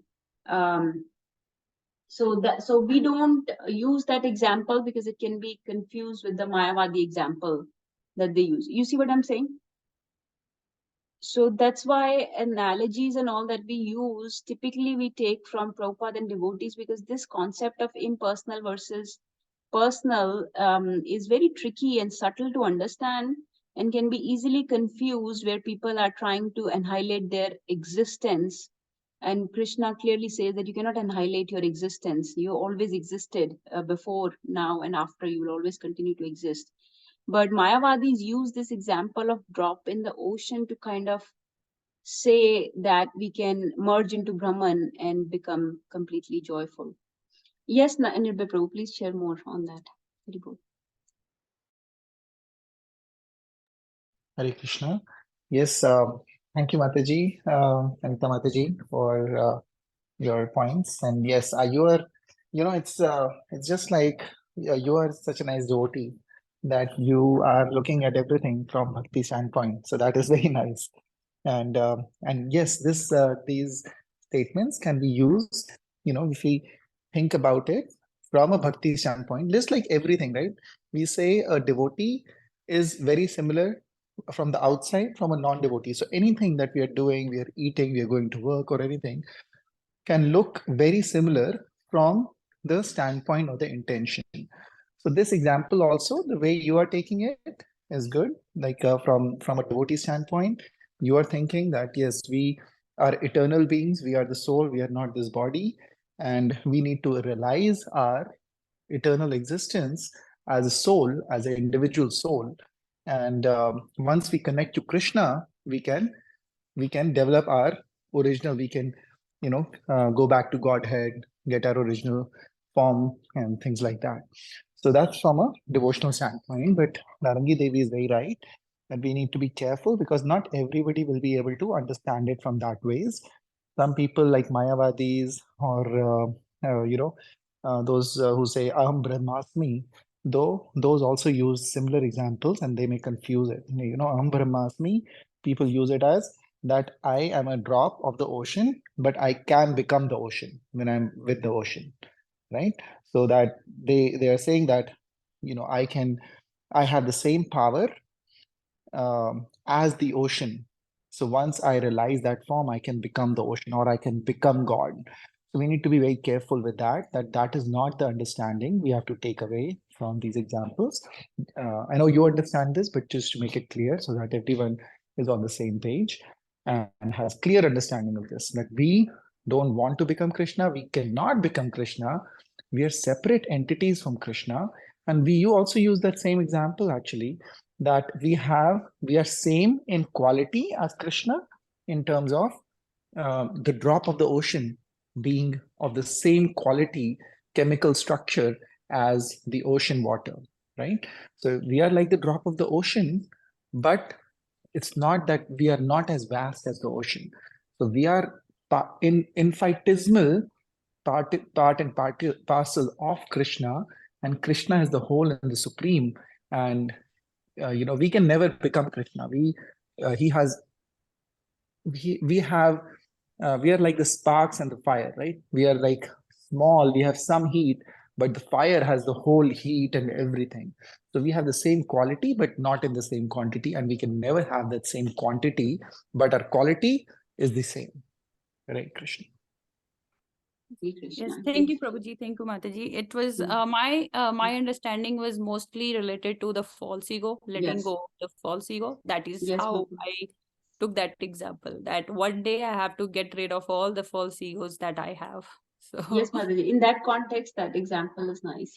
Speaker 1: So we don't use that example because it can be confused with the Mayavadi example that they use. You see what I'm saying? So that's why analogies and all that we use, typically we take from Prabhupada and devotees, because this concept of impersonal versus personal is very tricky and subtle to understand and can be easily confused, where people are trying to annihilate their existence. And Krishna clearly says that you cannot annihilate your existence. You always existed before, now, and after. You will always continue to exist. But Mayavadis use this example of drop in the ocean to kind of say that we can merge into Brahman and become completely joyful. Yes, Nirbhay Prabhu, please share more on that. Very good.
Speaker 4: Hare Krishna. Yes, thank you, Mataji, Anita Mataji, for your points. And yes, you are, it's just like you are such a nice devotee that you are looking at everything from Bhakti standpoint. So that is very nice. And yes, these statements can be used, if we think about it from a Bhakti standpoint, just like everything, right? We say a devotee is very similar from the outside from a non-devotee. So anything that we are doing, we are eating, we are going to work or anything, can look very similar from the standpoint of the intention. So this example also, the way you are taking it is good. Like from a devotee standpoint, you are thinking that yes, we are eternal beings, we are the soul, we are not this body, and we need to realize our eternal existence as a soul, as an individual soul. And once we connect to Krishna, we can develop our original, we can go back to Godhead, get our original form and things like that. So that's from a devotional standpoint. But Nārangi Devi is very right that we need to be careful because not everybody will be able to understand it from that ways. Some people like Mayavadis or those who say Aham Brahmasmi, though those also use similar examples and they may confuse it. Aham Brahmasmi, people use it as that I am a drop of the ocean, but I can become the ocean when I'm with the ocean, right? So that they are saying that, I have the same power as the ocean. So once I realize that form, I can become the ocean or I can become God. So we need to be very careful with that is not the understanding we have to take away from these examples. I know you understand this, but just to make it clear so that everyone is on the same page and has clear understanding of this, that we don't want to become Krishna, we cannot become Krishna, we are separate entities from Krishna. And you also use that same example actually, that we are same in quality as Krishna in terms of the drop of the ocean being of the same quality, chemical structure as the ocean water, right? So we are like the drop of the ocean, but it's not that we are not as vast as the ocean. So we are infinitesimal part and parcel of Krishna, and Krishna is the whole and the supreme. And we can never become Krishna. We are like the sparks and the fire, right? We are like small, we have some heat, but the fire has the whole heat and everything. So we have the same quality, but not in the same quantity, and we can never have that same quantity, but our quality is the same, right, Krishna?
Speaker 2: Yes, thank you, Prabhuji. Thank you, Mataji. It was my understanding was mostly related to the false ego, letting go of the false ego. That is how I took that example. That one day I have to get rid of all the false egos that I have. So
Speaker 1: yes, Mataji. In that context, that example is nice.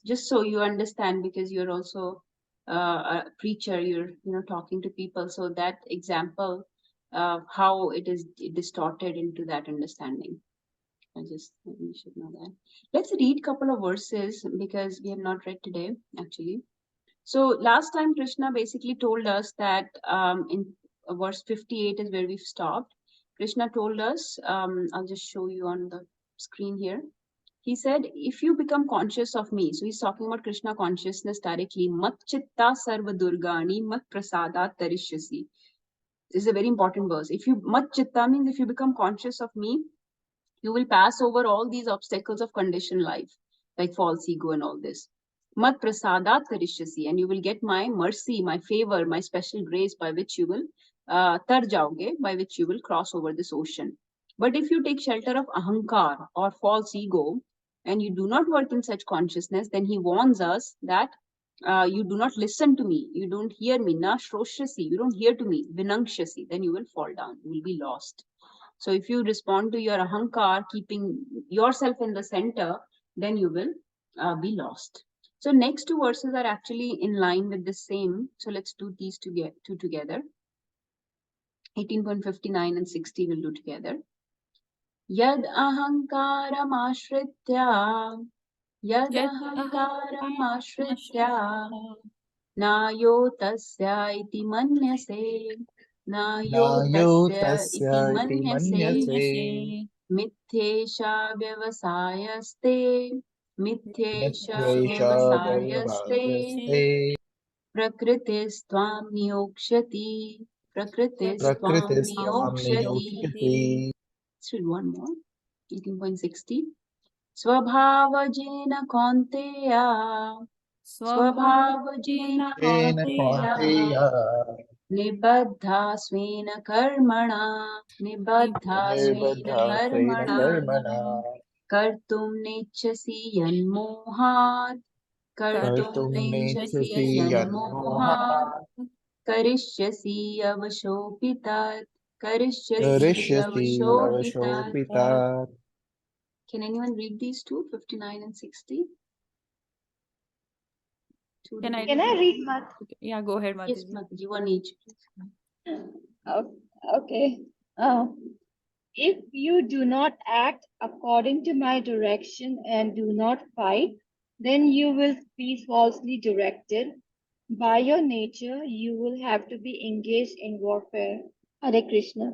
Speaker 1: Just so you understand, because you're also a preacher, you're talking to people, so that example, how it is distorted into that understanding. You should know that. Let's read a couple of verses because we have not read today actually. So last time Krishna basically told us that in verse 58 is where we've stopped. Krishna told us, I'll just show you on the screen here. He said, if you become conscious of me, so he's talking about Krishna consciousness directly, mat chitta sarva durgani mat prasadat tarishyasi. This is a very important verse. If you mat chitta means if you become conscious of me, you will pass over all these obstacles of conditioned life, like false ego and all this. Mat prasadat karishyasi, and you will get my mercy, my favor, my special grace by which you will tar jaoge, by which you will cross over this ocean. But if you take shelter of ahankar or false ego, and you do not work in such consciousness, then he warns us that you do not listen to me, you don't hear me, na shroshyasi, you don't hear to me, vinangshasi, then you will fall down, you will be lost. So if you respond to your ahankar, keeping yourself in the center, then you will be lost. So next two verses are actually in line with the same. So let's do these two together. 18.59 and 60 we'll do together. Yad ahankaram ashritya, yad ahankaram ashritya, nayo tasya iti manyase, nayo tasya iti manyase, मिथ्येषा व्यवसायस्ते प्रकृतिस्त्वां नियोक्ष्यति one more 18.60 स्वभावजेन कौन्तेया निबद्धा स्वेन कर्मणा कर्तुं नेच्छसि यन्मोहात् करिष्यसि अवशोपितात् Can anyone read these two, 59 and 60?
Speaker 3: Can I read, Mat?
Speaker 2: yeah, go ahead, Mataji.
Speaker 1: Yes, Mataji, one each.
Speaker 3: Okay. If you do not act according to my direction and do not fight, then you will be falsely directed. By your nature, you will have to be engaged in warfare. Hare Krishna.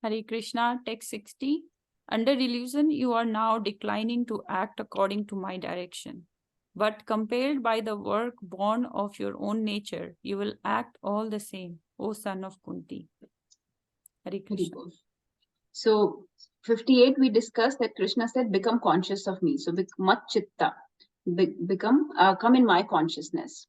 Speaker 2: Hare Krishna, text 60. Under illusion, you are now declining to act according to my direction. But compelled by the work born of your own nature, you will act all the same, O son of Kunti. Hare Krishna.
Speaker 1: So 58, we discussed that Krishna said, become conscious of me. So mat chitta, come in my consciousness.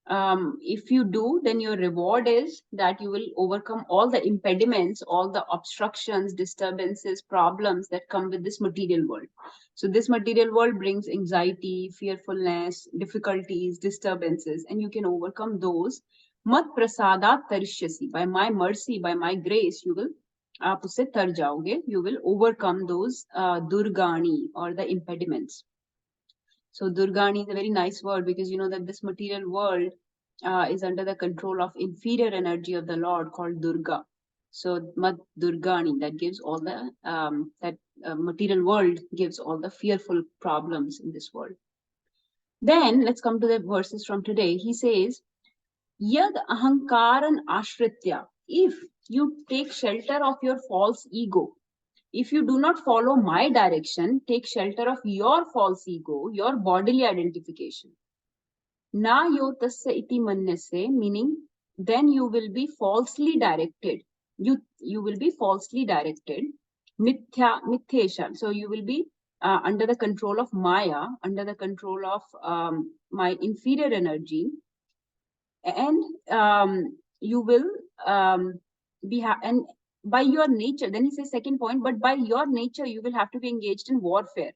Speaker 1: If you do, then your reward is that you will overcome all the impediments, all the obstructions, disturbances, problems that come with this material world. So this material world brings anxiety, fearfulness, difficulties, disturbances, and you can overcome those. Mat prasadat tarishyasi, by my mercy, by my grace, you will आप उससे तर जाओगे, you will overcome those durgani, or the impediments. So Durgani is a very nice word, because you know that this material world is under the control of inferior energy of the Lord called Durga. So Mad Durgani, that gives all the material world gives all the fearful problems in this world. Then let's come to the verses from today. He says, Yad ahankaran ashritya, if you take shelter of your false ego, if you do not follow my direction, take shelter of your false ego, your bodily identification. Na yotasya iti manyase, meaning then you will be falsely directed. You will be falsely directed. Mithyesha. So you will be under the control of Maya, under the control of my inferior energy, and you will and by your nature, then he says second point, but by your nature you will have to be engaged in warfare.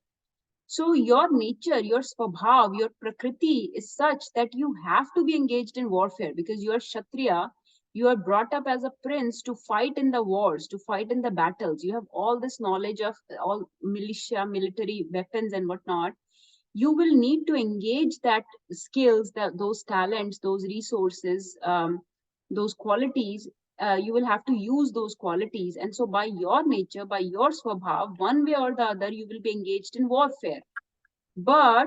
Speaker 1: So your nature, your swabhav, your prakriti is such that you have to be engaged in warfare, because you are Kshatriya, you are brought up as a prince to fight in the wars, to fight in the battles. You have all this knowledge of all militia, military weapons and whatnot. You will need to engage that skills, those talents, those resources, those qualities. You will have to use those qualities. And so by your nature, by your swabhav, one way or the other, you will be engaged in warfare. But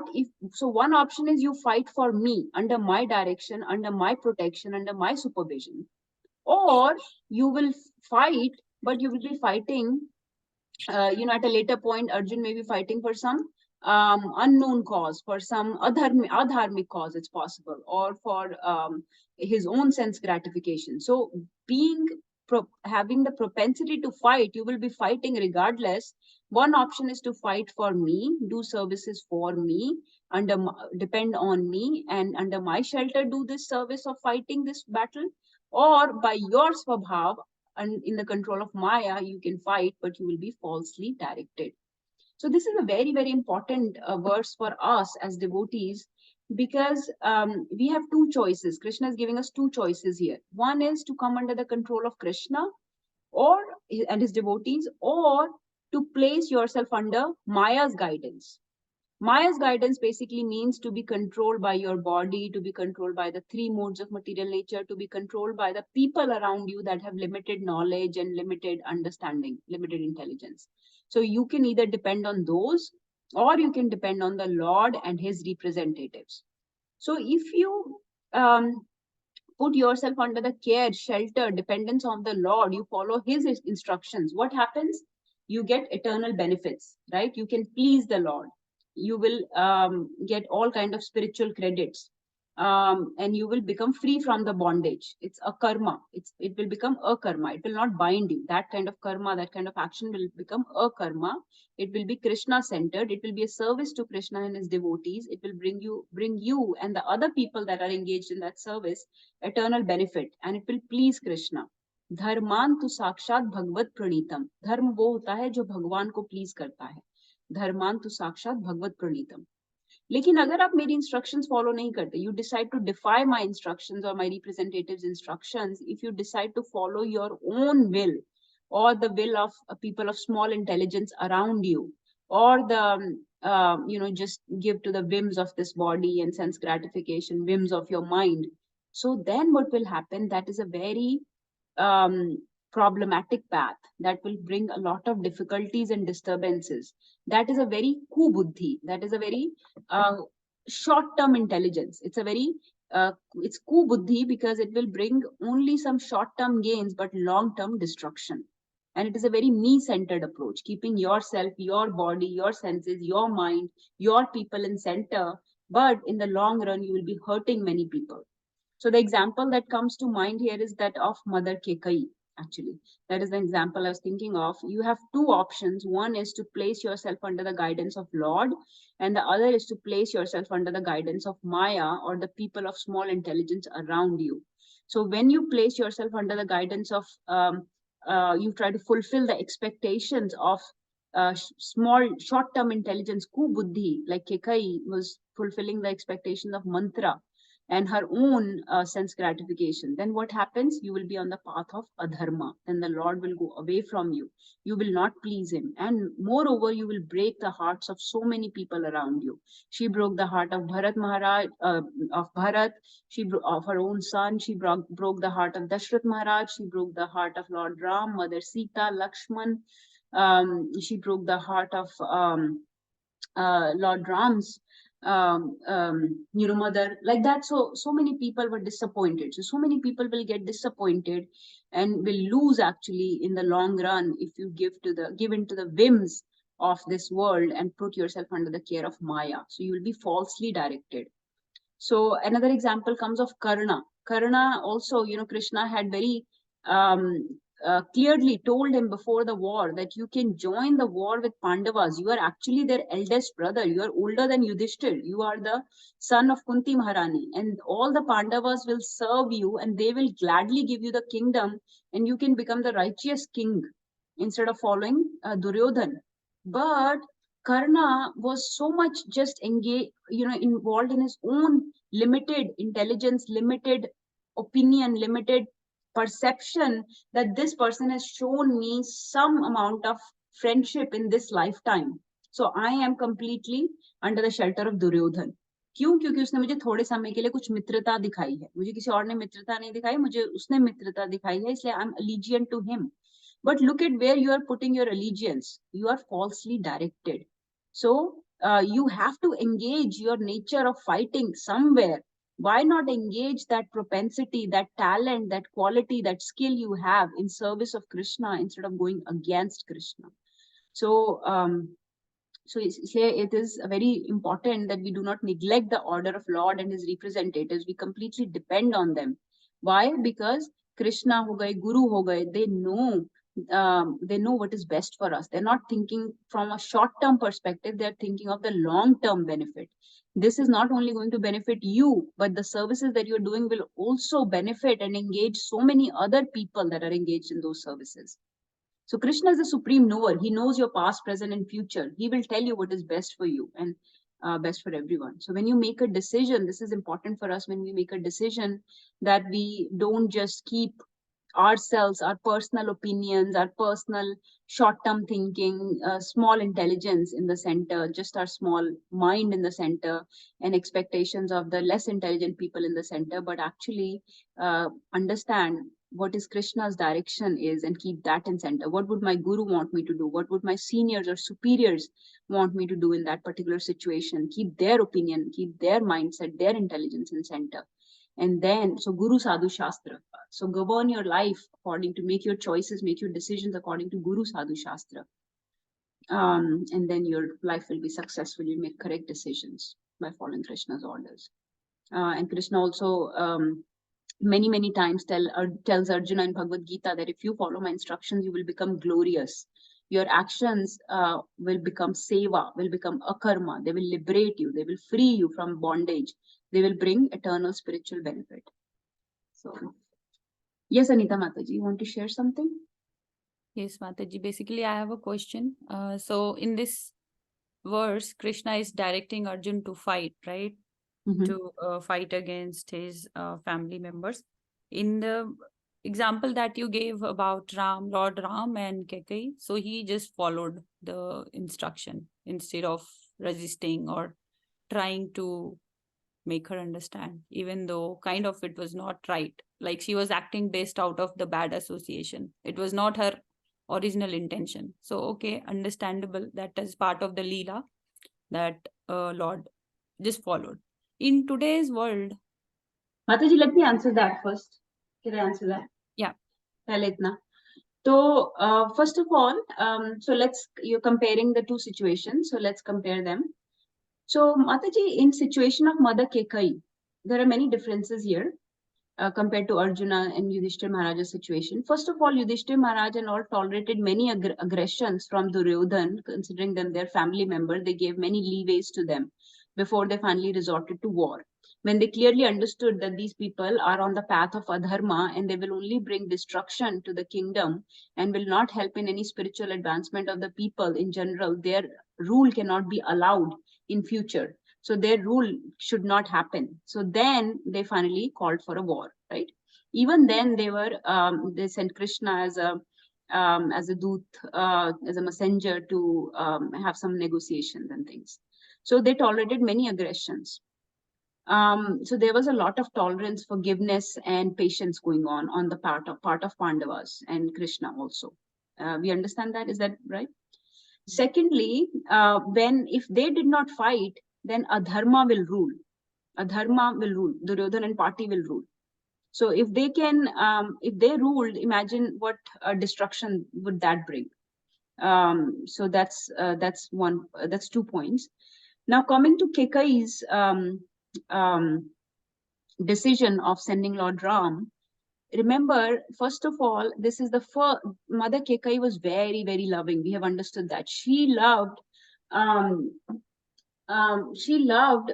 Speaker 1: so one option is you fight for me, under my direction, under my protection, under my supervision. Or you will fight, but you will be fighting, at a later point, Arjun may be fighting for some unknown cause, for some adharmic cause, it's possible, or for his own sense gratification. So having the propensity to fight, you will be fighting regardless. One option is to fight for me, do services for me, depend on me, and under my shelter do this service of fighting this battle. Or by your swabhav, and in the control of Maya, you can fight, but you will be falsely directed. So this is a very, very important verse for us as devotees, because we have two choices. Krishna is giving us two choices here. One is to come under the control of Krishna and his devotees, or to place yourself under Maya's guidance. Maya's guidance basically means to be controlled by your body, to be controlled by the three modes of material nature, to be controlled by the people around you that have limited knowledge and limited understanding, limited intelligence. So you can either depend on those, or you can depend on the Lord and his representatives. So if you put yourself under the care, shelter, dependence on the Lord, you follow his instructions, what happens? You get eternal benefits, right? You can please the Lord. You will get all kind of spiritual credits, and you will become free from the bondage. It's a karma. It will become a karma. It will not bind you. That kind of karma, that kind of action will become a karma. It will be Krishna centered. It will be a service to Krishna and his devotees. It will bring you and the other people that are engaged in that service eternal benefit, and it will please Krishna. धर्मान तो साक्षात भगवत प्रणीतम. धर्म वो होता है जो भगवान को प्लीज करता है. धर्मान तो साक्षात भगवत प्रणीतम. लेकिन अगर आप मेरी इंस्ट्रक्शंस फॉलो नहीं करते, you decide to defy my instructions or my representatives' instructions, if you decide to follow your own will, or the will of people of small intelligence around you, or the just give to the whims of this body and sense gratification, whims of your mind, so then what will happen? That is a very problematic path that will bring a lot of difficulties and disturbances. That is a very kubuddhi. That is a very short-term intelligence. It's a very it's kubuddhi, because it will bring only some short-term gains but long-term destruction. And it is a very me-centered approach, keeping yourself, your body, your senses, your mind, your people in center. But in the long run, you will be hurting many people. So the example that comes to mind here is that of Mother Kekai. Actually, that is the example I was thinking of. You have two options. One is to place yourself under the guidance of Lord, and the other is to place yourself under the guidance of Maya, or the people of small intelligence around you. So when you place yourself under the guidance of, you try to fulfill the expectations of small short-term intelligence, Kubuddhi, like Kekai was fulfilling the expectations of mantra and her own sense gratification, then what happens? You will be on the path of adharma. Then the Lord will go away from you. You will not please him. And moreover, you will break the hearts of so many people around you. She broke the heart of Bharat Maharaj, of Bharat. Of her own son. She broke the heart of Dashrath Maharaj. She broke the heart of Lord Ram, Mother Sita, Lakshman. She broke the heart of Lord Ram's mother, like that. So many people were disappointed. So many people will get disappointed and will lose actually in the long run if you give into the whims of this world and put yourself under the care of Maya. So you will be falsely directed. So another example comes of Karna. Karna also, Krishna had very clearly told him before the war that you can join the war with Pandavas. You are actually their eldest brother. You are older than Yudhishthir. You are the son of Kunti Maharani. And all the Pandavas will serve you and they will gladly give you the kingdom and you can become the righteous king instead of following Duryodhan. But Karna was so much just engaged, involved in his own limited intelligence, limited opinion, limited perception that this person has shown me some amount of friendship in this lifetime. So I am completely under the shelter of Duryodhan. क्यों? क्योंकि उसने मुझे थोड़े समय के लिए कुछ मित्रता दिखाई है. मुझे किसी और ने मित्रता नहीं दिखाई, मुझे उसने मित्रता दिखाई है, इसलिए I'm allegiant to him. But look at where you are putting your allegiance. You are falsely directed. So you have to engage your nature of fighting somewhere. Why not engage that propensity, that talent, that quality, that skill you have in service of Krishna instead of going against Krishna? So, it is very important that we do not neglect the order of Lord and his representatives. We completely depend on them. Why? Because Krishna ho gaye, Guru ho gaye, they know what is best for us. They're not thinking from a short-term perspective. They're thinking of the long-term benefit. This is not only going to benefit you, but the services that you're doing will also benefit and engage so many other people that are engaged in those services. So Krishna is the supreme knower. He knows your past, present, and future. He will tell you what is best for you and best for everyone. So when you make a decision, this is important for us when we make a decision, that we don't just keep ourselves, our personal opinions, our personal short-term thinking, small intelligence in the center, just our small mind in the center, and expectations of the less intelligent people in the center, but actually understand what is Krishna's direction is and keep that in center. What would my guru want me to do? What would my seniors or superiors want me to do in that particular situation? Keep their opinion, keep their mindset, their intelligence in center. And then, so Guru Sadhu Shastra. So govern your life according to, make your choices, make your decisions according to Guru Sadhu Shastra. And then your life will be successful. You make correct decisions by following Krishna's orders. And Krishna also many times tells Arjuna in Bhagavad Gita that if you follow my instructions, you will become glorious. Your actions will become seva, will become akarma. They will liberate you. They will free you from bondage. They will bring eternal spiritual benefit. So, yes, Anita Mataji, you want to share something?
Speaker 2: Yes, Mataji. Basically, I have a question. So in this verse, Krishna is directing Arjun to fight, right?
Speaker 1: Mm-hmm.
Speaker 2: To fight against his family members. In the example that you gave about Lord Ram and Kekai, so he just followed the instruction instead of resisting or trying to make her understand, even though kind of it was not right. Like she was acting based out of the bad association. It was not her original intention. So, okay, understandable. That is part of the Leela that Lord just followed. In today's world,
Speaker 1: Mataji, let me answer that first. Can I answer that?
Speaker 2: Yeah.
Speaker 1: Pehले itna. So first of all, so you're comparing the two situations. So let's compare them. So Mataji, in situation of Mother Kekai, there are many differences here compared to Arjuna and Yudhishthir Maharaj's situation. First of all, Yudhishthir Maharaj and all tolerated many aggressions from Duryodhan, considering them their family member. They gave many leeways to them before they finally resorted to war. When they clearly understood that these people are on the path of adharma and they will only bring destruction to the kingdom and will not help in any spiritual advancement of the people in general, their rule cannot be allowed in future. So their rule should not happen. So then they finally called for a war, right? Even then they sent Krishna as a doot, as a messenger to have some negotiations and things. So they tolerated many aggressions. So there was a lot of tolerance, forgiveness, and patience going on the part of Pandavas and Krishna also. We understand that, is that right? Secondly, if they did not fight, then adharma will rule. Adharma will rule. Duryodhan and party will rule. So if they ruled, imagine what destruction would that bring. So that's 2 points. Now coming to Kekai's decision of sending Lord Ram. Remember, first of all, this is the first. Mother Kekai was very, very loving. We have understood that. She loved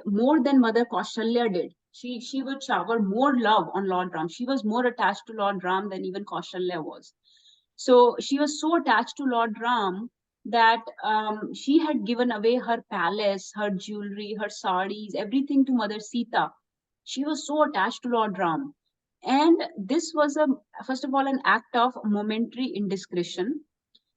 Speaker 1: more than Mother Kaushalya did. She would shower more love on Lord Ram. She was more attached to Lord Ram than even Kaushalya was. So she was so attached to Lord Ram that she had given away her palace, her jewelry, her saris, everything to Mother Sita. She was so attached to Lord Ram. And this was first of all, an act of momentary indiscretion.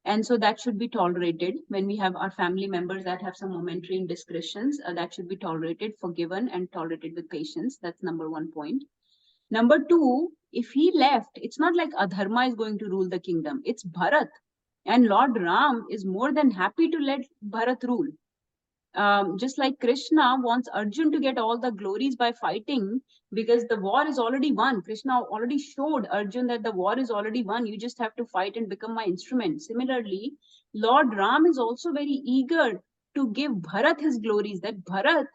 Speaker 1: And so that should be tolerated. When we have our family members that have some momentary indiscretions, that should be tolerated, forgiven, and tolerated with patience. That's number 1 point. Number 2, if he left, it's not like adharma is going to rule the kingdom. It's Bharat. And Lord Ram is more than happy to let Bharat rule. Just like Krishna wants Arjun to get all the glories by fighting, because the war is already won. Krishna already showed Arjun that the war is already won. You just have to fight and become my instrument. Similarly, Lord Ram is also very eager to give Bharat his glories, that Bharat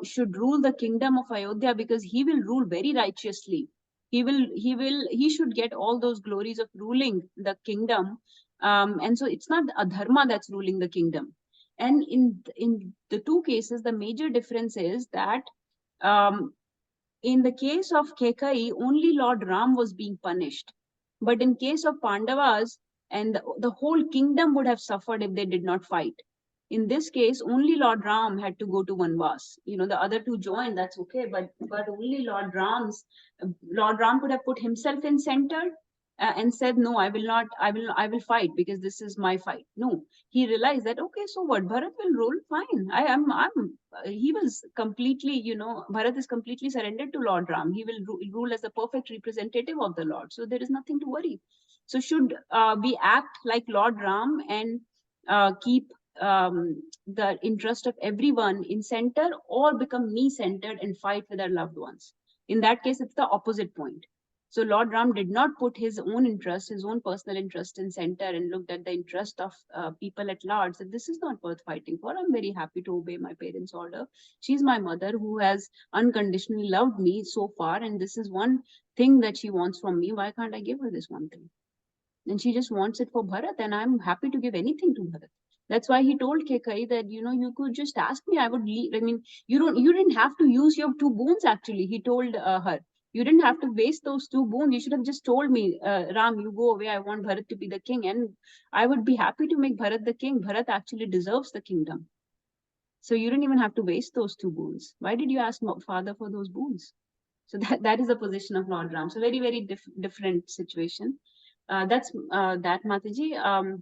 Speaker 1: should rule the kingdom of Ayodhya, because he will rule very righteously. He should get all those glories of ruling the kingdom. And so it's not adharma that's ruling the kingdom. And in the 2 cases, the major difference is that in the case of Kekai, only Lord Ram was being punished. But in case of Pandavas, and the whole kingdom would have suffered if they did not fight. In this case, only Lord Ram had to go to Vanvas. The other 2 joined, that's okay, but only Lord Ram could have put himself in center and said, no, I will fight because this is my fight. No, he realized that, okay, so what, Bharat will rule, fine. He was completely, Bharat is completely surrendered to Lord Ram. He will rule as the perfect representative of the Lord. So there is nothing to worry. So should we act like Lord Ram and keep the interest of everyone in center, or become me-centered and fight with our loved ones? In that case, it's the opposite point. So Lord Ram did not put his own interest, his own personal interest in center, and looked at the interest of people at large, that this is not worth fighting for. I'm very happy to obey my parents' order. She's my mother who has unconditionally loved me so far, and this is one thing that she wants from me. Why can't I give her this one thing? And she just wants it for Bharat, and I'm happy to give anything to Bharat. That's why he told Kekai that, you could just ask me, I would leave. I mean, you didn't have to use your 2 boons, actually. He told her, you didn't have to waste those 2 boons. You should have just told me, Ram, you go away. I want Bharat to be the king. And I would be happy to make Bharat the king. Bharat actually deserves the kingdom. So you didn't even have to waste those 2 boons. Why did you ask father for those boons? So that is the position of Lord Ram. So very, very different situation. That's that, Mataji.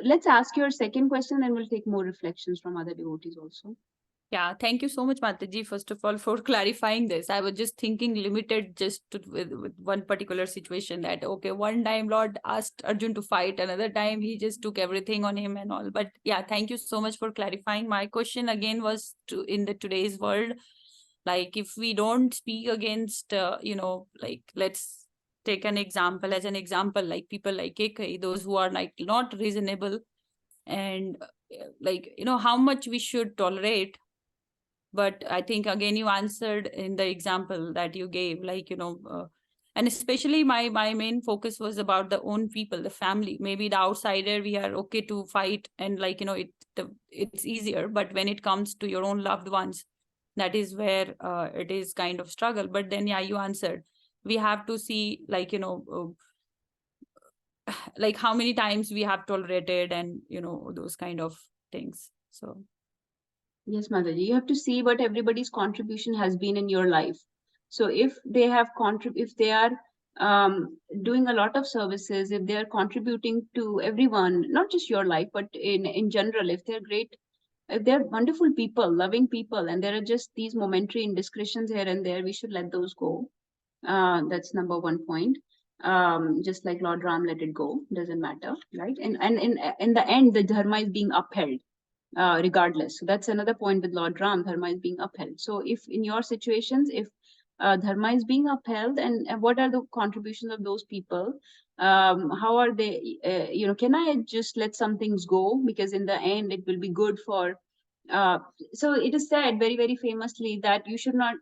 Speaker 1: Let's ask your second question, and we'll take more reflections from other devotees also.
Speaker 2: Yeah, thank you so much, Mataji, first of all, for clarifying this. I was just thinking limited just with one particular situation, that, okay, one time Lord asked Arjun to fight, another time he just took everything on him and all. But yeah, thank you so much for clarifying. My question again was in the today's world, like if we don't speak against, like let's take an example like people like Kekai, those who are like not reasonable, and like, how much we should tolerate. But I think again you answered in the example that you gave, like, and especially my main focus was about the own people, the family. Maybe the outsider we are okay to fight, and like, it's easier, but when it comes to your own loved ones, that is where it is kind of struggle. But then yeah, you answered, we have to see, like, like how many times we have tolerated, and those kind of things. So
Speaker 1: yes, Mataji, you have to see what everybody's contribution has been in your life. So if they have if they are doing a lot of services, if they are contributing to everyone, not just your life, but in general, if they're great, if they're wonderful people, loving people, and there are just these momentary indiscretions here and there, we should let those go. That's number one point. Just like Lord Ram let it go, doesn't matter, right? And in the end, the dharma is being upheld. Regardless. So that's another point with Lord Ram, dharma is being upheld. So if in your situations, if dharma is being upheld, and what are the contributions of those people? How are they, can I just let some things go? Because in the end, it will be good for, so it is said very, very famously that you should not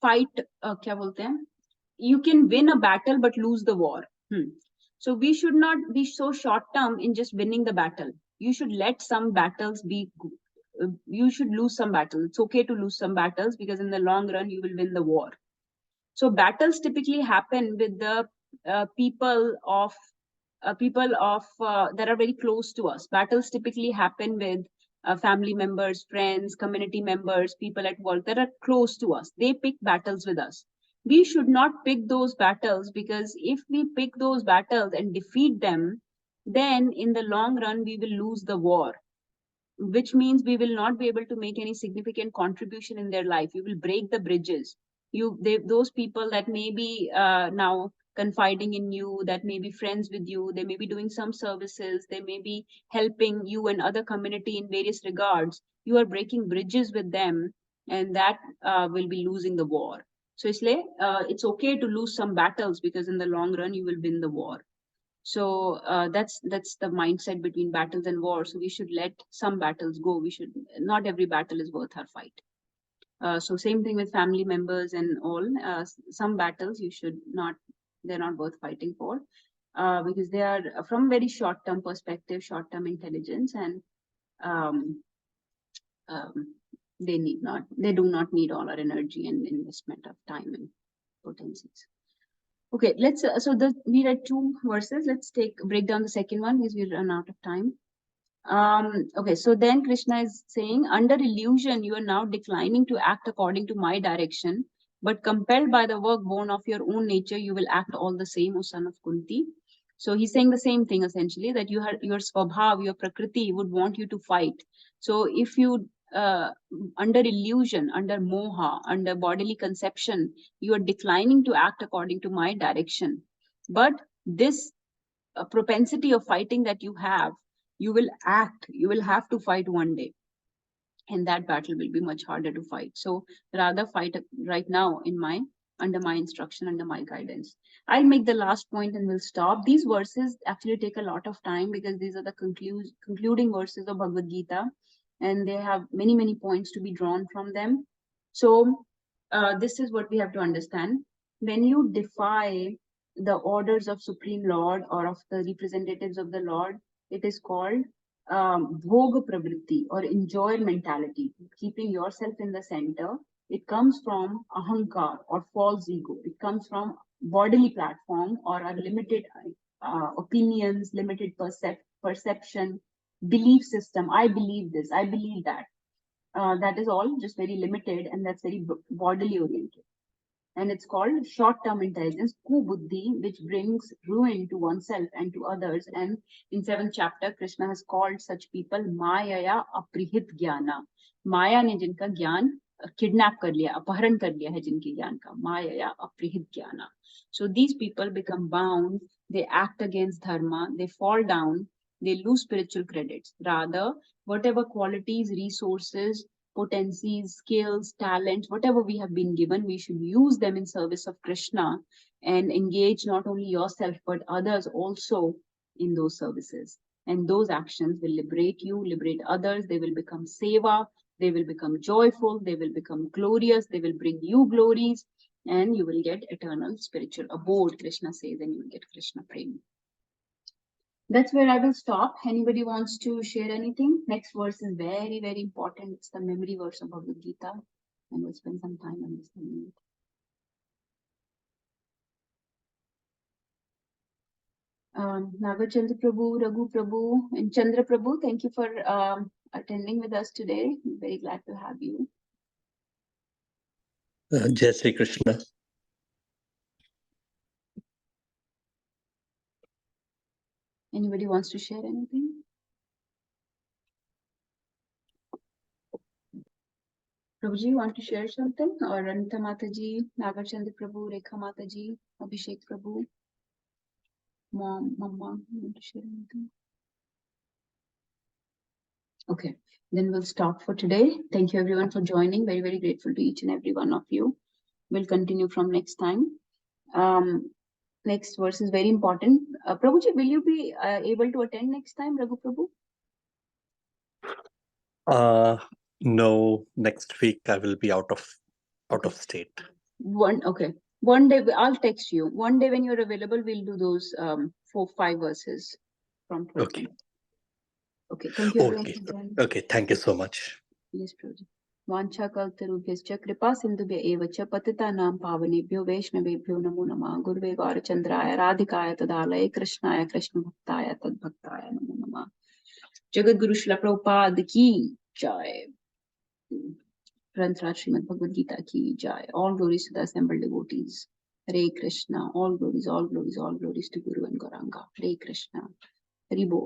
Speaker 1: fight, kya bolte hain? You can win a battle, but lose the war. So we should not be so short term in just winning the battle. You should let some battles be, you should lose some battles. It's okay to lose some battles, because in the long run, you will win the war. So battles typically happen with the people that are very close to us. Battles typically happen with family members, friends, community members, people at work that are close to us. They pick battles with us. We should not pick those battles, because if we pick those battles and defeat them, then in the long run, we will lose the war, which means we will not be able to make any significant contribution in their life. You will break the bridges. Those people that may be now confiding in you, that may be friends with you, they may be doing some services, they may be helping you and other community in various regards. You are breaking bridges with them, and that will be losing the war. So it's okay to lose some battles, because in the long run, you will win the war. So that's the mindset between battles and wars. So we should let some battles go. We should, not every battle is worth our fight. So same thing with family members and all. Some battles you should not, they're not worth fighting for, because they are from very short-term perspective, short-term intelligence, and they do not need all our energy and investment of time and potencies. Okay, let's, we read 2 verses. Let's break down the second one, because we'll run out of time. Okay, so then Krishna is saying, under illusion, you are now declining to act according to my direction, but compelled by the work born of your own nature, you will act all the same, O son of Kunti. So he's saying the same thing, essentially, that your swabhav, your prakriti would want you to fight. So if you, under illusion, under moha, under bodily conception, you are declining to act according to my direction. But this propensity of fighting that you have, you will have to fight one day. And that battle will be much harder to fight. So rather fight right now under my instruction, under my guidance. I'll make the last point and we'll stop. These verses actually take a lot of time, because these are the concluding verses of Bhagavad Gita, and they have many, many points to be drawn from them. So this is what we have to understand. When you defy the orders of Supreme Lord or of the representatives of the Lord, it is called bhoga pravritti, or enjoy mentality, keeping yourself in the center. It comes from ahankar, or false ego. It comes from bodily platform, or our limited opinions, limited perception, belief system. I believe this, I believe that. That is all just very limited, and that's very bodily oriented. And it's called short-term intelligence, kubuddhi, which brings ruin to oneself and to others. And in 7th chapter, Krishna has called such people Mayaya aprihit jnana. Maya ne jinka gyan kidnap kar liya, अपहरण कर लिया है जिनके ज्ञान का, Mayaya aprihit jnana. So these people become bound, they act against dharma, they fall down, they lose spiritual credits. Rather, whatever qualities, resources, potencies, skills, talents, whatever we have been given, we should use them in service of Krishna and engage not only yourself but others also in those services. And those actions will liberate you, liberate others. They will become seva, they will become joyful, they will become glorious, they will bring you glories, and you will get eternal spiritual abode, Krishna says, and you will get Krishna prema. That's where I will stop. Anybody wants to share anything? Next verse is very, very important. It's the memory verse of Bhagavad Gita, and we'll spend some time understanding it. Naga Chandra Prabhu, Raghu Prabhu, and Chandra Prabhu, thank you for attending with us today. I'm very glad to have you.
Speaker 5: Jai Sri Krishna.
Speaker 1: Anybody wants to share anything? Prabhuji, you want to share something? Or Anita Mataji, Naga Chandra Prabhu, Rekha Mataji, Abhishek Prabhu, Mom, Mama, you want to share anything? Okay, then we'll stop for today. Thank you everyone for joining. Very, very grateful to each and every one of you. We'll continue from next time. Next verse is very important. Prabhuji, will you be able to attend next time, Raghu Prabhu?
Speaker 5: No, next week I will be out of state.
Speaker 1: One day I'll text you. One day when you're available, we'll do those 4-5 verses from 12. Okay, thank you everyone for joining.
Speaker 5: Okay, thank you so much.
Speaker 1: Yes, Prabhuji. Vancha kaltarubhyascha kripa sindhubhya eva cha patitanam pavanebhyo vaishnavebhyo namo namah Gurve Gaurachandraya Radhikaya Tadalaya Krishnaya Krishna Bhaktaya Tadbhaktaya namo namah. Jagat Guru Srila Prabhupada ki jai. Granth Srimad Bhagavad Gita ki jai. All glories to the assembled devotees. Hare Krishna. All glories, all glories, all glories to Guru and Gauranga. Hare Krishna. Hari Bol.